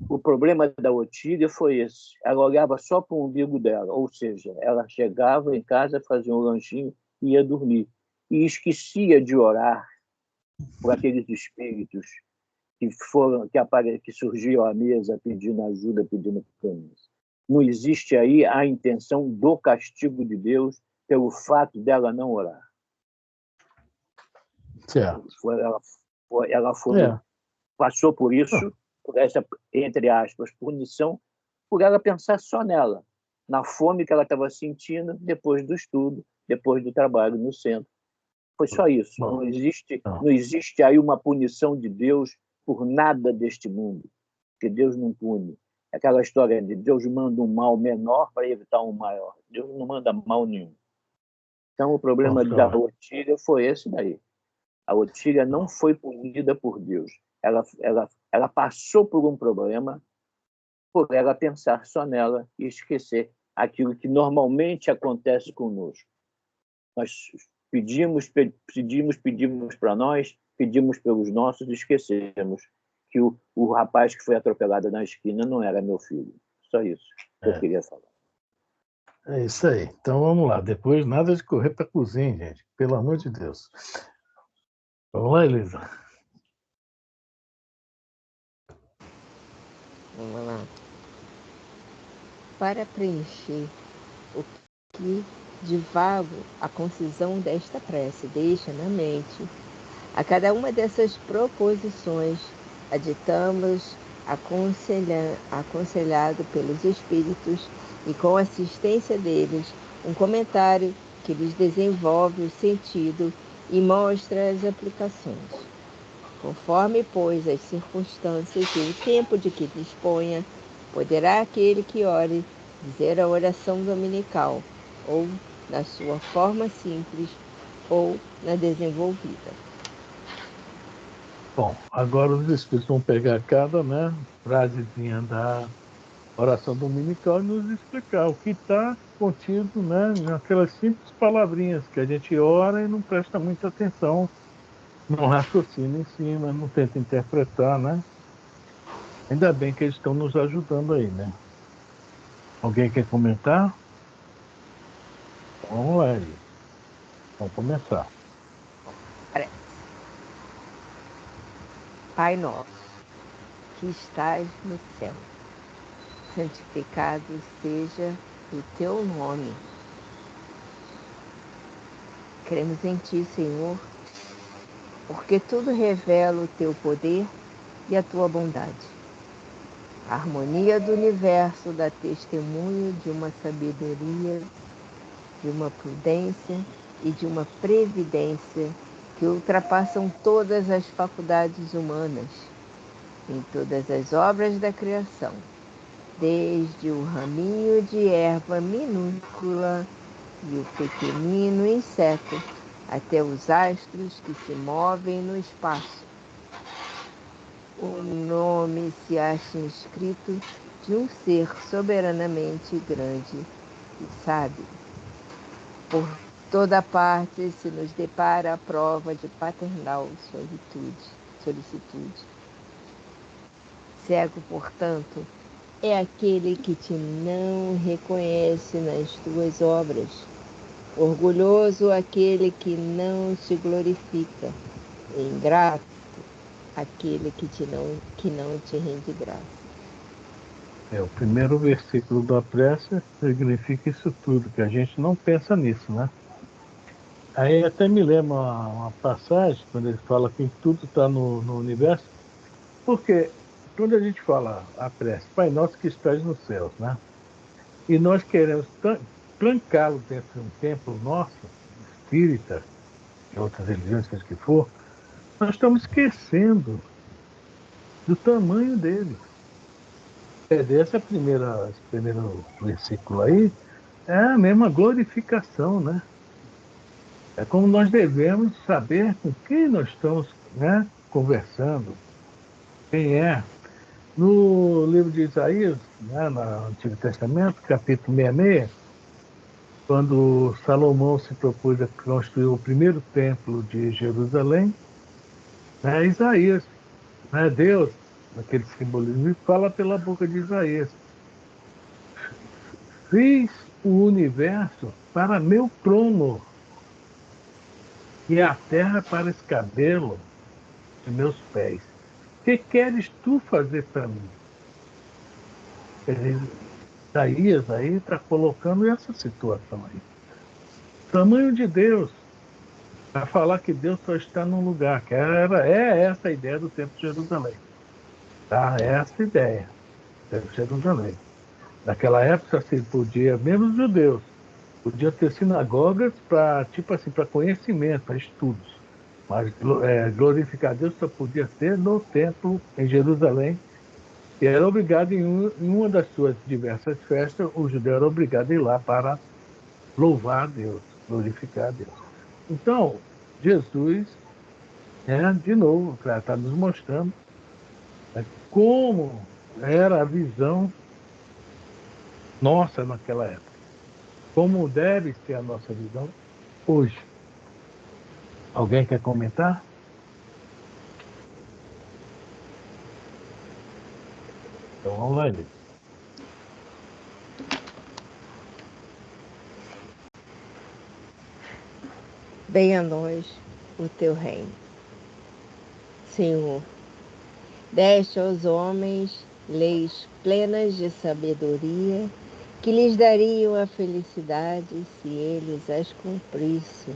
o problema da Otília foi esse. Ela olhava só para o umbigo dela, ou seja, ela chegava em casa, fazia um lanchinho e ia dormir. E esquecia de orar por aqueles espíritos que surgiam à mesa pedindo ajuda, pedindo clemência. Não existe aí a intenção do castigo de Deus pelo fato dela não orar. Certo. Ela passou por isso, por essa, entre aspas, punição, por ela pensar só nela, na fome que ela estava sentindo depois do estudo, depois do trabalho no centro. Foi só isso. Bom, não existe aí uma punição de Deus por nada deste mundo, porque Deus não pune. Aquela história de Deus manda um mal menor para evitar um maior. Deus não manda mal nenhum. Então, o problema da Ortiga foi esse daí. A Ortiga não foi punida por Deus. Ela passou por um problema por ela pensar só nela e esquecer aquilo que normalmente acontece conosco. Nós pedimos para nós, pedimos pelos nossos e esquecemos que o rapaz que foi atropelado na esquina não era meu filho. Só isso que eu queria falar. É isso aí. Então vamos lá. Depois nada de correr para a cozinha, gente. Pelo amor de Deus. Vamos lá, Elisa. Vamos lá. Para preencher o que de vago a concisão desta prece deixa na mente, a cada uma dessas proposições aditamos aconselhado pelos Espíritos e com assistência deles, um comentário que lhes desenvolve o sentido e mostra as aplicações. Conforme, pois, as circunstâncias e o tempo de que disponha, poderá aquele que ore dizer a oração dominical, ou na sua forma simples, ou na desenvolvida. Bom, agora os Espíritos vão pegar cada frasezinha da oração dominical e nos explicar o que está contido naquelas simples palavrinhas que a gente ora e não presta muita atenção, não raciocina em cima, não tenta interpretar, né? Ainda bem que eles estão nos ajudando aí, né? Alguém quer comentar? Vamos lá, Eli. Vamos começar. Pai nosso, que estás no céu, santificado seja o teu nome. Cremos em ti, Senhor, porque tudo revela o teu poder e a tua bondade. A harmonia do universo dá testemunho de uma sabedoria, de uma prudência e de uma previdência que ultrapassam todas as faculdades humanas em todas as obras da criação, desde o raminho de erva minúscula e o pequenino inseto até os astros que se movem no espaço. O nome se acha inscrito de um ser soberanamente grande e sábio. Por toda parte se nos depara a prova de paternal solicitude. Cego, portanto, é aquele que te não reconhece nas tuas obras. Orgulhoso aquele que não te glorifica. Ingrato aquele que não te rende graça. O primeiro versículo da prece significa isso tudo, que a gente não pensa nisso, né? Aí até me lembra uma passagem, quando ele fala que tudo está no universo, porque quando a gente fala a prece, Pai Nosso que estás nos céus, né? E nós queremos trancá-lo dentro de um templo nosso, espírita, de outras religiões, seja que for, nós estamos esquecendo do tamanho dele. Esse primeiro versículo aí é a mesma glorificação, né? É como nós devemos saber com quem nós estamos conversando, quem é. No livro de Isaías, no Antigo Testamento, capítulo 66, quando Salomão se propôs a construir o primeiro templo de Jerusalém, Isaías, Deus, naquele simbolismo, fala pela boca de Isaías: fiz o universo para meu trono e a terra para escabelo de meus pés. Que queres tu fazer para mim? Isaías aí está colocando essa situação aí. O tamanho de Deus, para falar que Deus só está num lugar, que é essa a ideia do Templo de Jerusalém. Tá? É essa a ideia, Templo de Jerusalém. Naquela época se podia, mesmo os judeus, podia ter sinagogas para, tipo assim, para conhecimento, para estudos. Mas glorificar Deus só podia ser no templo em Jerusalém, e era obrigado, em uma das suas diversas festas, o judeu era obrigado a ir lá para louvar a Deus, glorificar a Deus. Então, Jesus, de novo, está nos mostrando, como era a visão nossa naquela época, como deve ser a nossa visão hoje. Alguém quer comentar? Então vamos lá, Eli. Venha a nós o teu reino. Senhor, deste aos homens leis plenas de sabedoria que lhes dariam a felicidade se eles as cumprissem.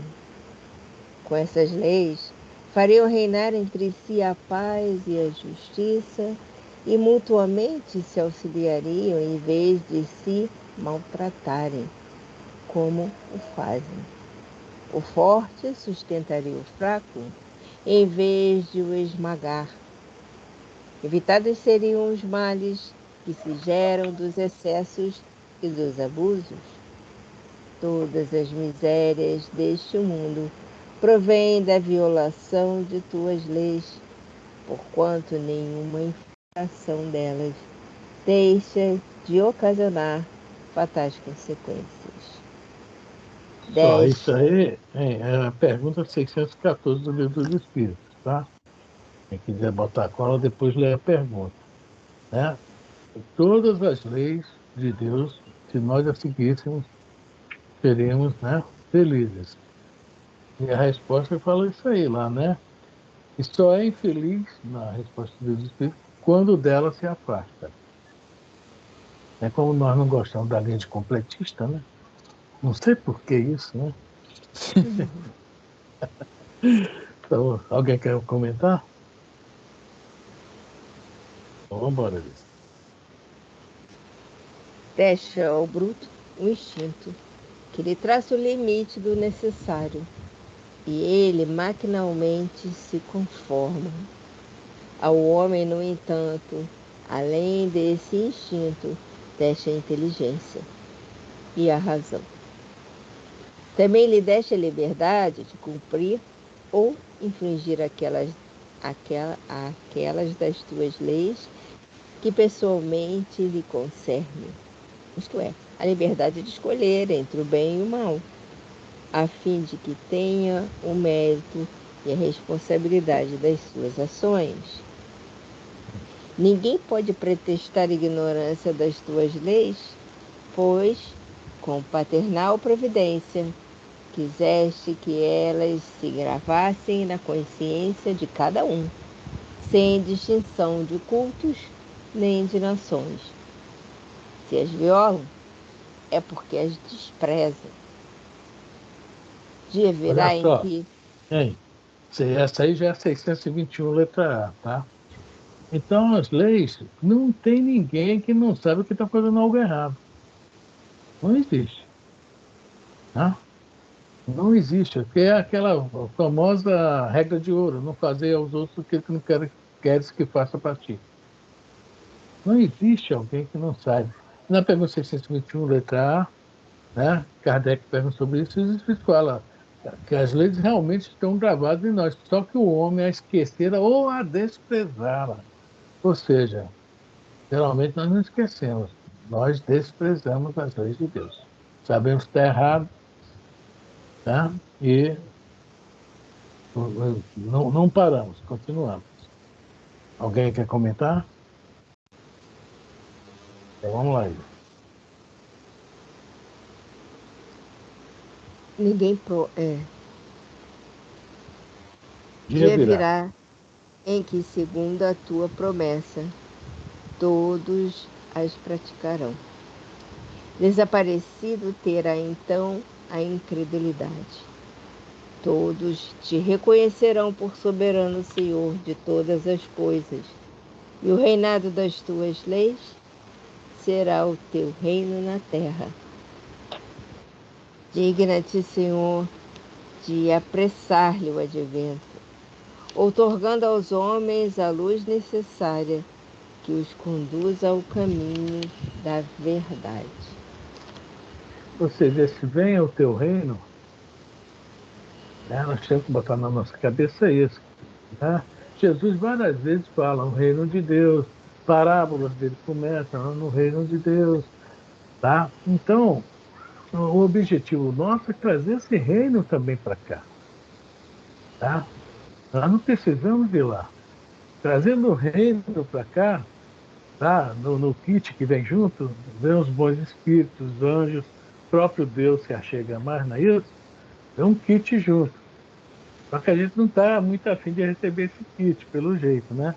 Com essas leis, fariam reinar entre si a paz e a justiça e mutuamente se auxiliariam em vez de se maltratarem, como o fazem. O forte sustentaria o fraco em vez de o esmagar. Evitados seriam os males que se geram dos excessos e dos abusos. Todas as misérias deste mundo provêm da violação de tuas leis, porquanto nenhuma infração delas deixa de ocasionar fatais consequências. Só, isso aí é a pergunta 614 do Livro dos Espíritos, tá? Quem quiser botar a cola, depois lê a pergunta. Né? Todas as leis de Deus, se nós as seguíssemos, seríamos, né, felizes. E a resposta fala isso aí lá, né? E só é infeliz, na resposta dos Espíritos, quando dela se afasta. É como nós não gostamos da linha de completista, né? Não sei por que isso, né? Então, alguém quer comentar? Então, vamos embora, Alice. Deixa ao bruto o instinto, que lhe traça o limite do necessário, e ele maquinalmente se conforma. Ao homem, no entanto, além desse instinto, deixa a inteligência e a razão. Também lhe deixa a liberdade de cumprir ou infringir aquelas das tuas leis que pessoalmente lhe concernem, isto é, a liberdade de escolher entre o bem e o mal, a fim de que tenha o mérito e a responsabilidade das suas ações. Ninguém pode pretextar ignorância das tuas leis, pois, com paternal providência, quiseste que elas se gravassem na consciência de cada um, sem distinção de cultos nem de nações. Se as violam, é porque as desprezam. Dia virá em que... Essa aí já é 621, letra A, tá? Então, as leis, não tem ninguém que não sabe que está fazendo algo errado. Não existe. Tá? Não existe, porque é aquela famosa regra de ouro, não fazer aos outros o que tu não queres que faça para ti. Não existe alguém que não saiba. Na pergunta 621, letra A, né, Kardec pergunta sobre isso, e os Espíritos falam que as leis realmente estão gravadas em nós, só que o homem a esquecera ou a desprezá-la. Ou seja, geralmente nós não esquecemos, nós desprezamos as leis de Deus. Sabemos que está errado, tá? E não paramos, continuamos. Alguém quer comentar? Então vamos lá. Dia virá em que, segundo a tua promessa, todos as praticarão. Desaparecido terá então a incredulidade. Todos te reconhecerão por soberano Senhor de todas as coisas, e o reinado das tuas leis será o teu reino na terra. Digna-te, Senhor, de apressar-lhe o advento, outorgando aos homens a luz necessária que os conduza ao caminho da verdade. Ou seja, esse venha o teu reino, né? Nós temos que botar na nossa cabeça isso. Né? Jesus várias vezes fala o reino de Deus, parábolas dele começam no reino de Deus. Tá? Então, o objetivo nosso é trazer esse reino também para cá. Tá? Nós não precisamos ir lá. Trazendo o reino para cá, tá? No kit que vem junto, vem os bons espíritos, os anjos, o próprio Deus se achega mais, não é isso? É um kit junto. Só que a gente não está muito afim de receber esse kit, pelo jeito, né?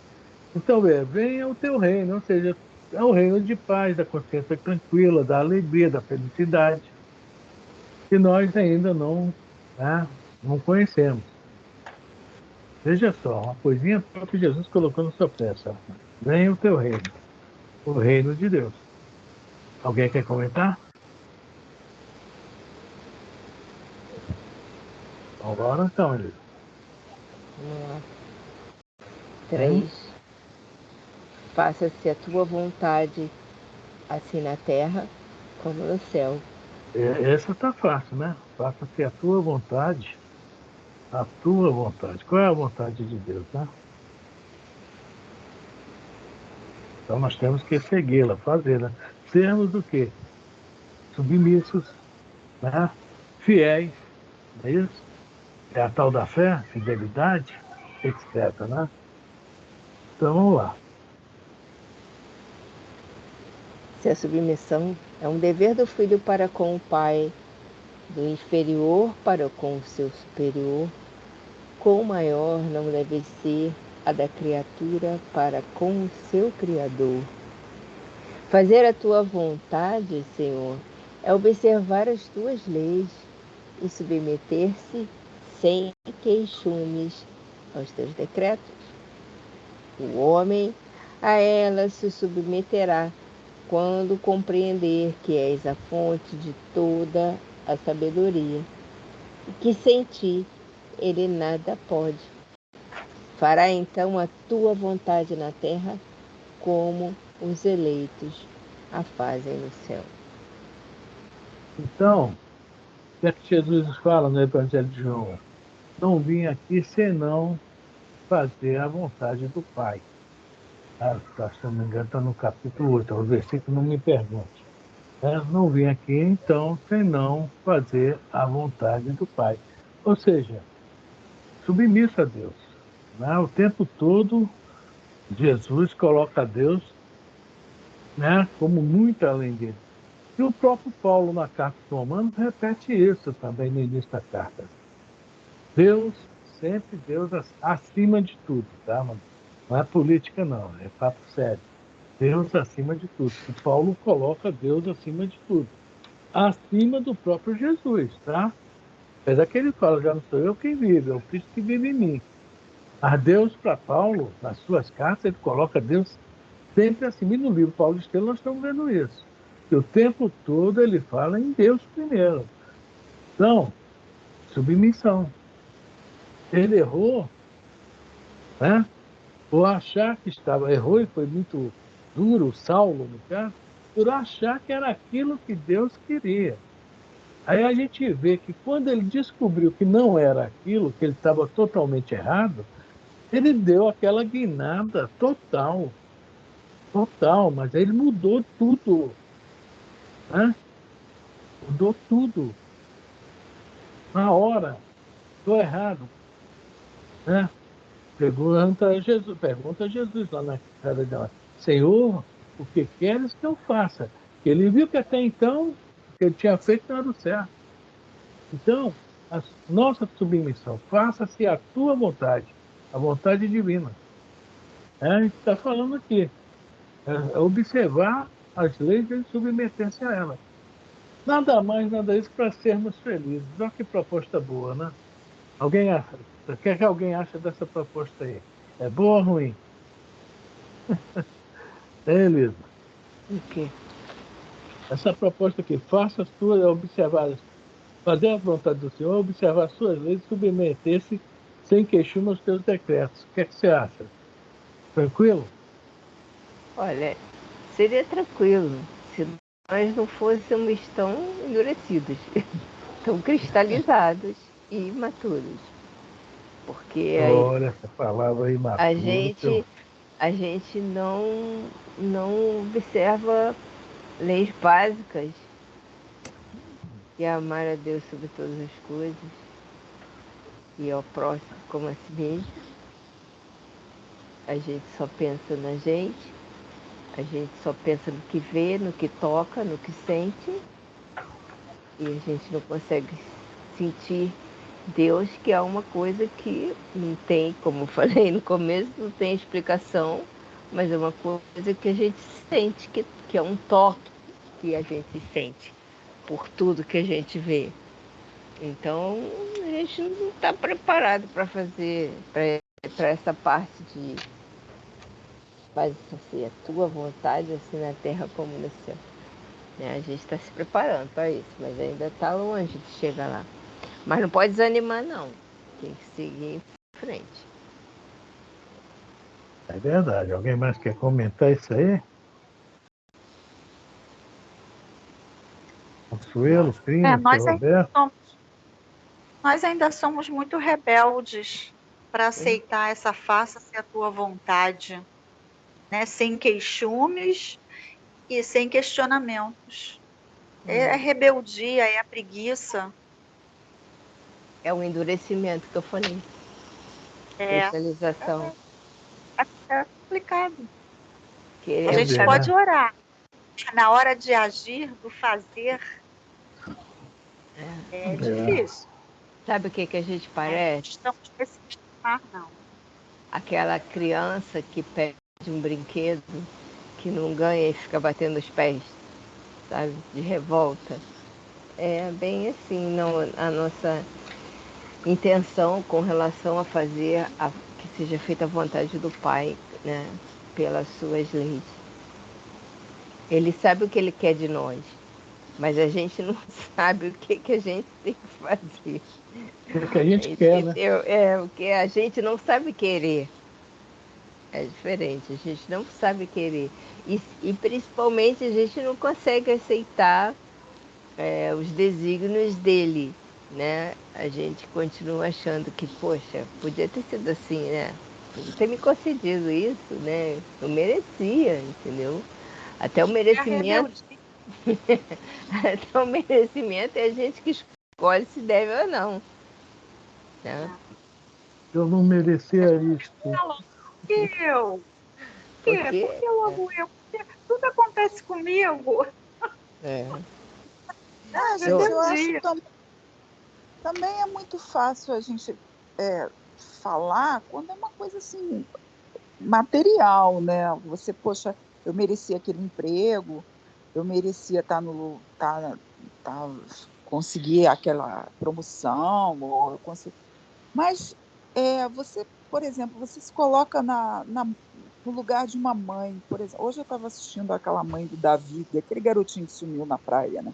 Então, venha o teu reino, ou seja, é o reino de paz, da consciência tranquila, da alegria, da felicidade, que nós ainda não, né, não conhecemos. Veja só, uma coisinha que Jesus colocou na sua peça. Venha o teu reino, o reino de Deus. Alguém quer comentar? Agora então, Elisa. Vamos lá. 3. Faça-se a tua vontade, assim na terra como no céu. Essa tá fácil, né? Faça-se a tua vontade, a tua vontade. Qual é a vontade de Deus, né? Então nós temos que segui-la, fazê-la. Sermos o quê? Submissos, né? Fiéis, não é isso? É a tal da fé, fidelidade, etc, né? Então vamos lá. Se a submissão é um dever do filho para com o pai, do inferior para com o seu superior, quão maior não deve ser a da criatura para com o seu Criador. Fazer a tua vontade, Senhor, é observar as tuas leis e submeter-se sem queixumes aos teus decretos. O homem a elas se submeterá quando compreender que és a fonte de toda a sabedoria e que sem ti ele nada pode. Fará então a tua vontade na terra como os eleitos a fazem no céu. Então, o que é que Jesus fala no Evangelho de João? Não vim aqui senão fazer a vontade do Pai. Se não me engano, está no capítulo 8, o versículo não me pergunte. Não vim aqui, então, senão fazer a vontade do Pai. Ou seja, submisso a Deus. Né? O tempo todo, Jesus coloca Deus, né, como muito além dele. E o próprio Paulo, na carta aos Romanos, repete isso também no início da carta. Deus, sempre Deus acima de tudo, tá, mano? Não é política, não, é papo sério. Deus acima de tudo. E Paulo coloca Deus acima de tudo. Acima do próprio Jesus, tá? Apesar que ele fala, já não sou eu quem vive, é o Cristo que vive em mim. Mas Deus, para Paulo, nas suas cartas, ele coloca Deus sempre acima. E no livro Paulo de Estevão nós estamos vendo isso. Que o tempo todo ele fala em Deus primeiro. Então, submissão. Ele errou, né? Por achar que estava, errou e foi muito duro, Saulo, no caso, por achar que era aquilo que Deus queria. Aí a gente vê que quando ele descobriu que não era aquilo, que ele estava totalmente errado, ele deu aquela guinada total, mas aí ele mudou tudo, né? Mudou tudo. Na hora, estou errado, né? Pergunta a Jesus lá na casa dela, Senhor, o que queres que eu faça? Ele viu que até então, o que ele tinha feito não era o certo. Então, a nossa submissão, faça-se a tua vontade, a vontade divina. A gente está falando aqui, é observar as leis e submeter-se a elas. Nada mais, nada isso para sermos felizes. Olha que proposta boa, né? Alguém acha? O que é que alguém acha dessa proposta aí? É boa ou ruim? É, Elisa? O quê? Essa proposta aqui, faça as tuas, observar, fazer a vontade do Senhor, observar as suas leis, submeter-se sem queixume aos teus decretos. O que é que você acha? Tranquilo? Olha, seria tranquilo se nós não fôssemos tão endurecidos, tão cristalizados e imaturos. Porque Olha essa palavra a imaturo. gente não observa leis básicas, que é amar a Deus sobre todas as coisas e ao próximo como a si mesmo. A gente só pensa na gente, a gente só pensa no que vê, no que toca, no que sente, e a gente não consegue sentir Deus, que é uma coisa que não tem, como eu falei no começo, não tem explicação, mas é uma coisa que a gente sente, que é um toque que a gente sente por tudo que a gente vê. Então, a gente não está preparado para fazer, para essa parte de faz assim, a tua vontade, assim na terra como no céu. Né? A gente está se preparando para isso, mas ainda está longe de chegar lá. Mas não pode desanimar, não. Tem que seguir em frente. É verdade. Alguém mais quer comentar isso aí? Consuelo, Primo, seu Roberto? Nós ainda somos muito rebeldes para aceitar essa faça-se a tua vontade, né? Sem queixumes e sem questionamentos. É a rebeldia, é a preguiça. É o endurecimento que eu falei. É Cristalização. complicado. Querer A gente ver, pode né? orar. Na hora de agir, do fazer, é difícil. Sabe o que a gente parece? Estamos nesse mar, não. Aquela criança que pede um brinquedo, que não ganha e fica batendo os pés, sabe? De revolta. É bem assim, não, a nossa intenção com relação a fazer que seja feita a vontade do Pai, né? Pelas suas leis. Ele sabe o que ele quer de nós, mas a gente não sabe o que a gente tem que fazer. O que a gente quer, né? O que a gente não sabe querer. É diferente, a gente não sabe querer. E principalmente a gente não consegue aceitar os desígnios dele, né? A gente continua achando que, poxa, podia ter sido assim, né? Podia ter me concedido isso, né? Eu merecia, entendeu? Até o merecimento. Até o merecimento é a gente que escolhe se deve ou não. Né? Eu não merecia isto. Eu? Porque Por que logo eu? Tudo acontece comigo. Gente, eu acho que também é muito fácil a gente falar quando é uma coisa assim, material, né? Você, poxa, eu merecia aquele emprego, eu merecia conseguir aquela promoção, ou eu mas você, por exemplo, você se coloca no lugar de uma mãe, por exemplo. Hoje eu estava assistindo aquela mãe do Davi, aquele garotinho que sumiu na praia, né?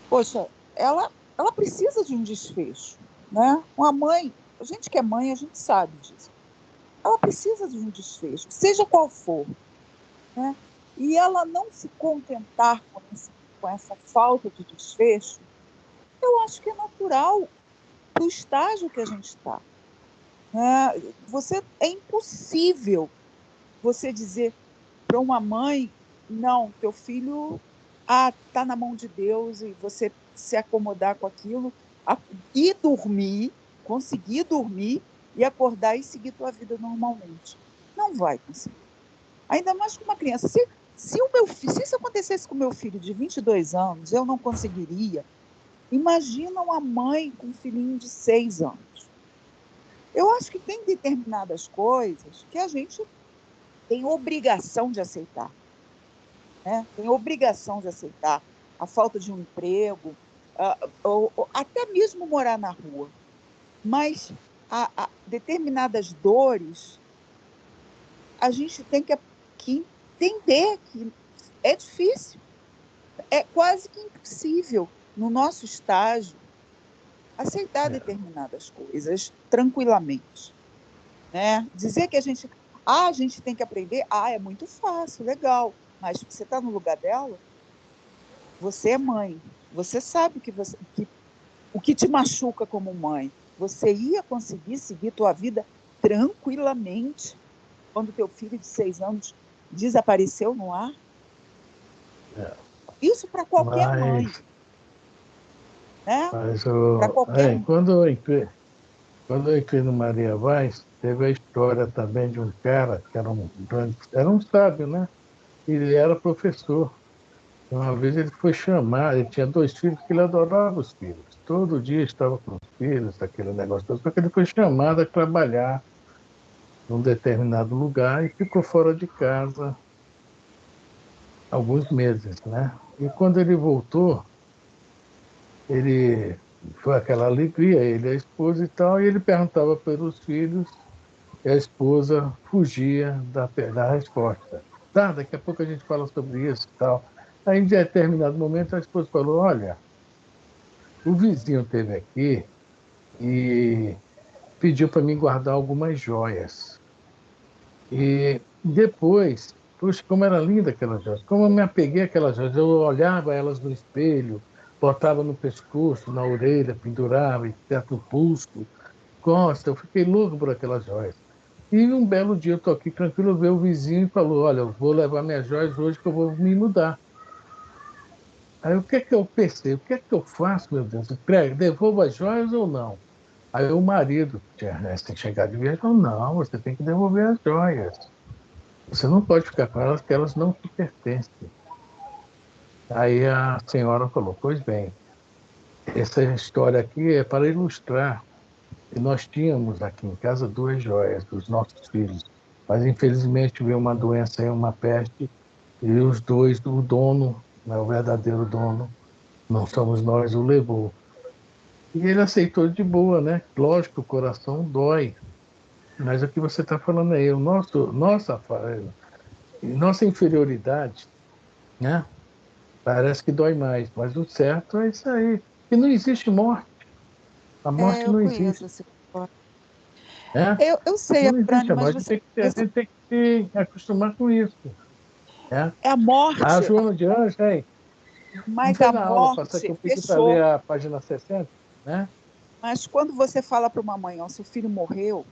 Poxa, ela precisa de um desfecho, né? Uma mãe, a gente que é mãe, a gente sabe disso. Ela precisa de um desfecho, seja qual for, né? E ela não se contentar com essa falta de desfecho, eu acho que é natural para o estágio que a gente está. Né? É impossível você dizer para uma mãe, não, teu filho está na mão de Deus, e você se acomodar com aquilo e dormir, conseguir dormir e acordar e seguir tua vida normalmente. Não vai conseguir. Ainda mais com uma criança. Se isso acontecesse com meu filho de 22 anos, eu não conseguiria. Imagina uma mãe com um filhinho de 6 anos. Eu acho que tem determinadas coisas que a gente tem obrigação de aceitar. Né? Tem obrigação de aceitar a falta de um emprego, ou até mesmo morar na rua. Mas determinadas dores, a gente tem que entender que é difícil. é quase que impossível, no nosso estágio, aceitar determinadas coisas tranquilamente. Né? Dizer que a gente tem que aprender, é muito fácil, legal, mas você está no lugar dela, você é mãe, você sabe o que te machuca como mãe. Você ia conseguir seguir tua vida tranquilamente quando teu filho de 6 anos desapareceu no ar? Isso para qualquer mãe. Né? Para qualquer mãe. Quando eu entrei no Maria Vaz, teve a história também de um cara que era um sábio, né? Ele era professor. Uma vez ele foi chamar, ele tinha 2 filhos que ele adorava os filhos. Todo dia estava com os filhos, aquele negócio todo. Só que ele foi chamado a trabalhar num determinado lugar e ficou fora de casa alguns meses, né? E quando ele voltou, ele foi aquela alegria, ele e a esposa e tal, e ele perguntava pelos filhos e a esposa fugia da resposta. Tá, daqui a pouco a gente fala sobre isso e tal. Aí, em determinado momento, a esposa falou: olha, o vizinho esteve aqui e pediu para mim guardar algumas joias. E depois, puxa, como era linda aquelas joias, como eu me apeguei àquelas joias, eu olhava elas no espelho, botava no pescoço, na orelha, pendurava, perto do pulso. Gosta, eu fiquei louco por aquelas joias. E um belo dia eu estou aqui tranquilo, veio o vizinho e falou: olha, eu vou levar minhas joias hoje que eu vou me mudar. Aí o que é que eu pensei? O que é que eu faço, meu Deus? Devolvo as joias ou não? Aí o marido, que tinha chegado de viagem, falou: não, você tem que devolver as joias. Você não pode ficar com elas, porque elas não te pertencem. Aí a senhora falou: pois bem, essa história aqui é para ilustrar que nós tínhamos aqui em casa 2 joias dos nossos filhos, mas infelizmente veio uma doença e uma peste, e os 2, o dono, né, o verdadeiro dono, não somos nós, o levou. E ele aceitou de boa, né? Lógico, o coração dói, mas o que você está falando aí, nossa inferioridade, né? Parece que dói mais, mas o certo é isso aí. E não existe morte. A morte Eu não conheço existe. esse história. Né? Eu sei, Não existe Afrânio, a mas morte. A gente tem que se acostumar com isso. Né? é a A morte, Joana de Anjos, hein? Não mas foi a na aula passar que morte eu pedi para ler fechou. a página 60, né? Mas quando você fala para uma mãe, seu filho morreu,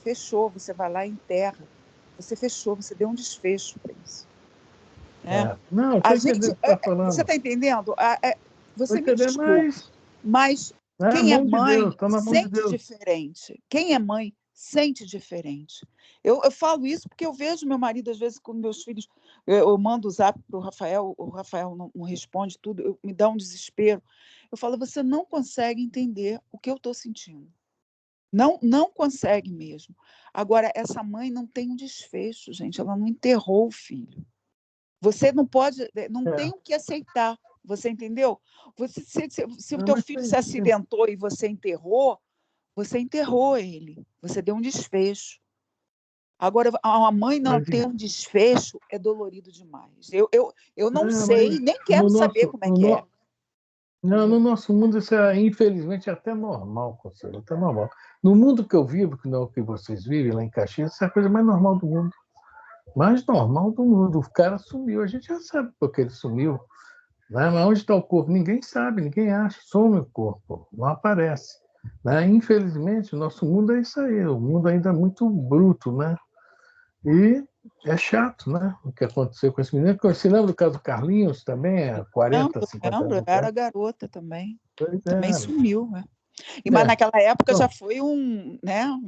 fechou, você vai lá e enterra. Você fechou, você deu um desfecho para isso. Né? Não, A estou gente, entendendo o que você está você falando. está entendendo? Estou Você me entendendo, desculpe, mas na quem é mão de Deus, mãe está na mão de sente Deus. diferente. Quem é mãe sente diferente. Eu falo isso porque eu vejo meu marido, às vezes, com meus filhos, eu mando o zap para o Rafael não responde tudo, me dá um desespero. Eu falo, você não consegue entender o que eu estou sentindo. Não consegue mesmo. Agora, essa mãe não tem um desfecho, gente, ela não enterrou o filho. Você não pode, não tem É. o que aceitar. Você entendeu? Se o Não, teu mas filho se acidentou e você enterrou ele. Você deu um desfecho. Agora, a mãe não mas, ter um desfecho é dolorido demais. Eu não mas sei, nem no quero saber nosso, como é que é. não, no nosso mundo isso é, infelizmente, até normal, Consuelo, até normal. No mundo que eu vivo, que não é o que vocês vivem lá em Caxias, isso é a coisa mais normal do mundo. Mais normal do mundo. O cara sumiu, a gente já sabe por que ele sumiu. Né? Mas onde está o corpo? Ninguém sabe, ninguém acha. Some o corpo, não aparece. Né? Infelizmente, o nosso mundo é isso aí. O mundo ainda é muito bruto, né? E é chato, né? O que aconteceu com esse menino. Você lembra do caso do Carlinhos também, há 40, 50 Lembro, anos era atrás? garota também. Pois Também é. sumiu, né? Mas É. naquela época já Bom, foi um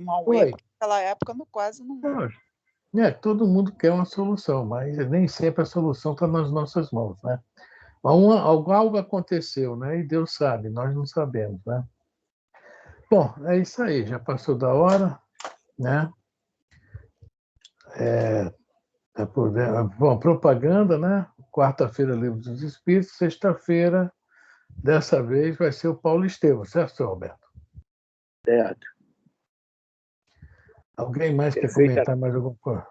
auê, foi. porque naquela época quase não. Todo mundo quer uma solução, mas nem sempre a solução está nas nossas mãos, né? Mas algo aconteceu, né? E Deus sabe, nós não sabemos, né? Bom, é isso aí, já passou da hora, né? Bom, propaganda, né? Quarta-feira, Livro dos Espíritos, sexta-feira, dessa vez, vai ser o Paulo Estevam, certo, senhor Roberto? Certo. Alguém mais quer Perfeita. comentar mais alguma coisa?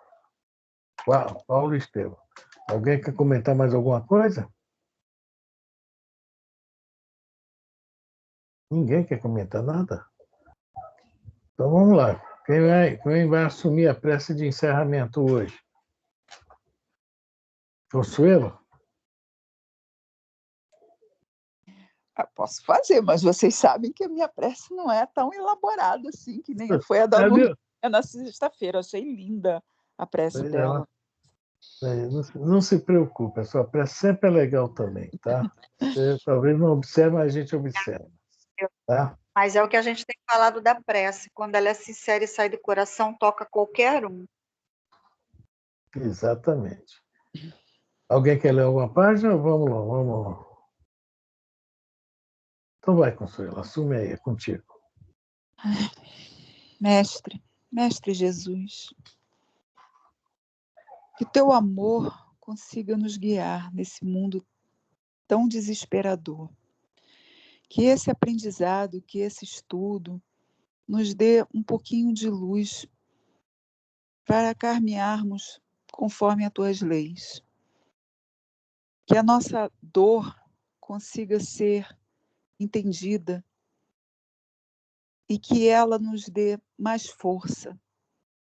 Uau, Paulo Estevam. Alguém quer comentar mais alguma coisa? Ninguém quer comentar nada? Então vamos lá. Quem vai assumir a prece de encerramento hoje? Consuelo? Posso fazer, mas vocês sabem que a minha prece não é tão elaborada assim, que nem foi a da Luna na sexta-feira. Eu achei linda a prece dela. Não se preocupe, a sua prece sempre é legal também, tá? Você talvez não observe, mas a gente observa. Tá? Mas é o que a gente tem falado da prece. Quando ela é sincera e sai do coração, toca qualquer um. Exatamente. Alguém quer ler alguma página? Vamos lá, vamos. Então vai, Consuelo, assume aí, é contigo. Mestre Jesus, que teu amor consiga nos guiar nesse mundo tão desesperador. Que esse aprendizado, que esse estudo nos dê um pouquinho de luz para caminharmos conforme as tuas leis. Que a nossa dor consiga ser entendida e que ela nos dê mais força,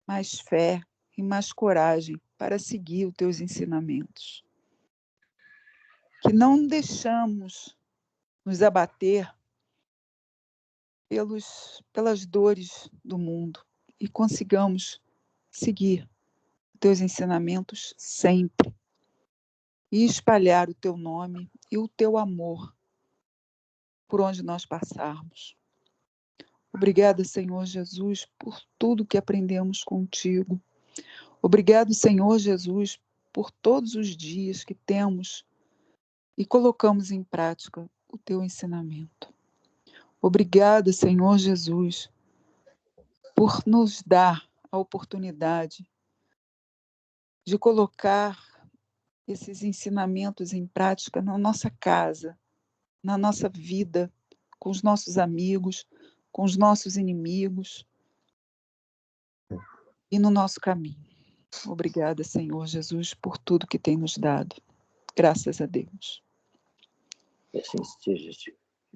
mais fé e mais coragem para seguir os teus ensinamentos. Que não deixamos nos abater pelas dores do mundo e consigamos seguir os teus ensinamentos sempre e espalhar o teu nome e o teu amor por onde nós passarmos. Obrigada, Senhor Jesus, por tudo que aprendemos contigo. Obrigado, Senhor Jesus, por todos os dias que temos e colocamos em prática o teu ensinamento. Obrigada, Senhor Jesus, por nos dar a oportunidade de colocar esses ensinamentos em prática na nossa casa, na nossa vida, com os nossos amigos, com os nossos inimigos e no nosso caminho. Obrigada, Senhor Jesus, por tudo que tem nos dado. Graças a Deus. Assim seja,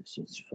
assim se faz.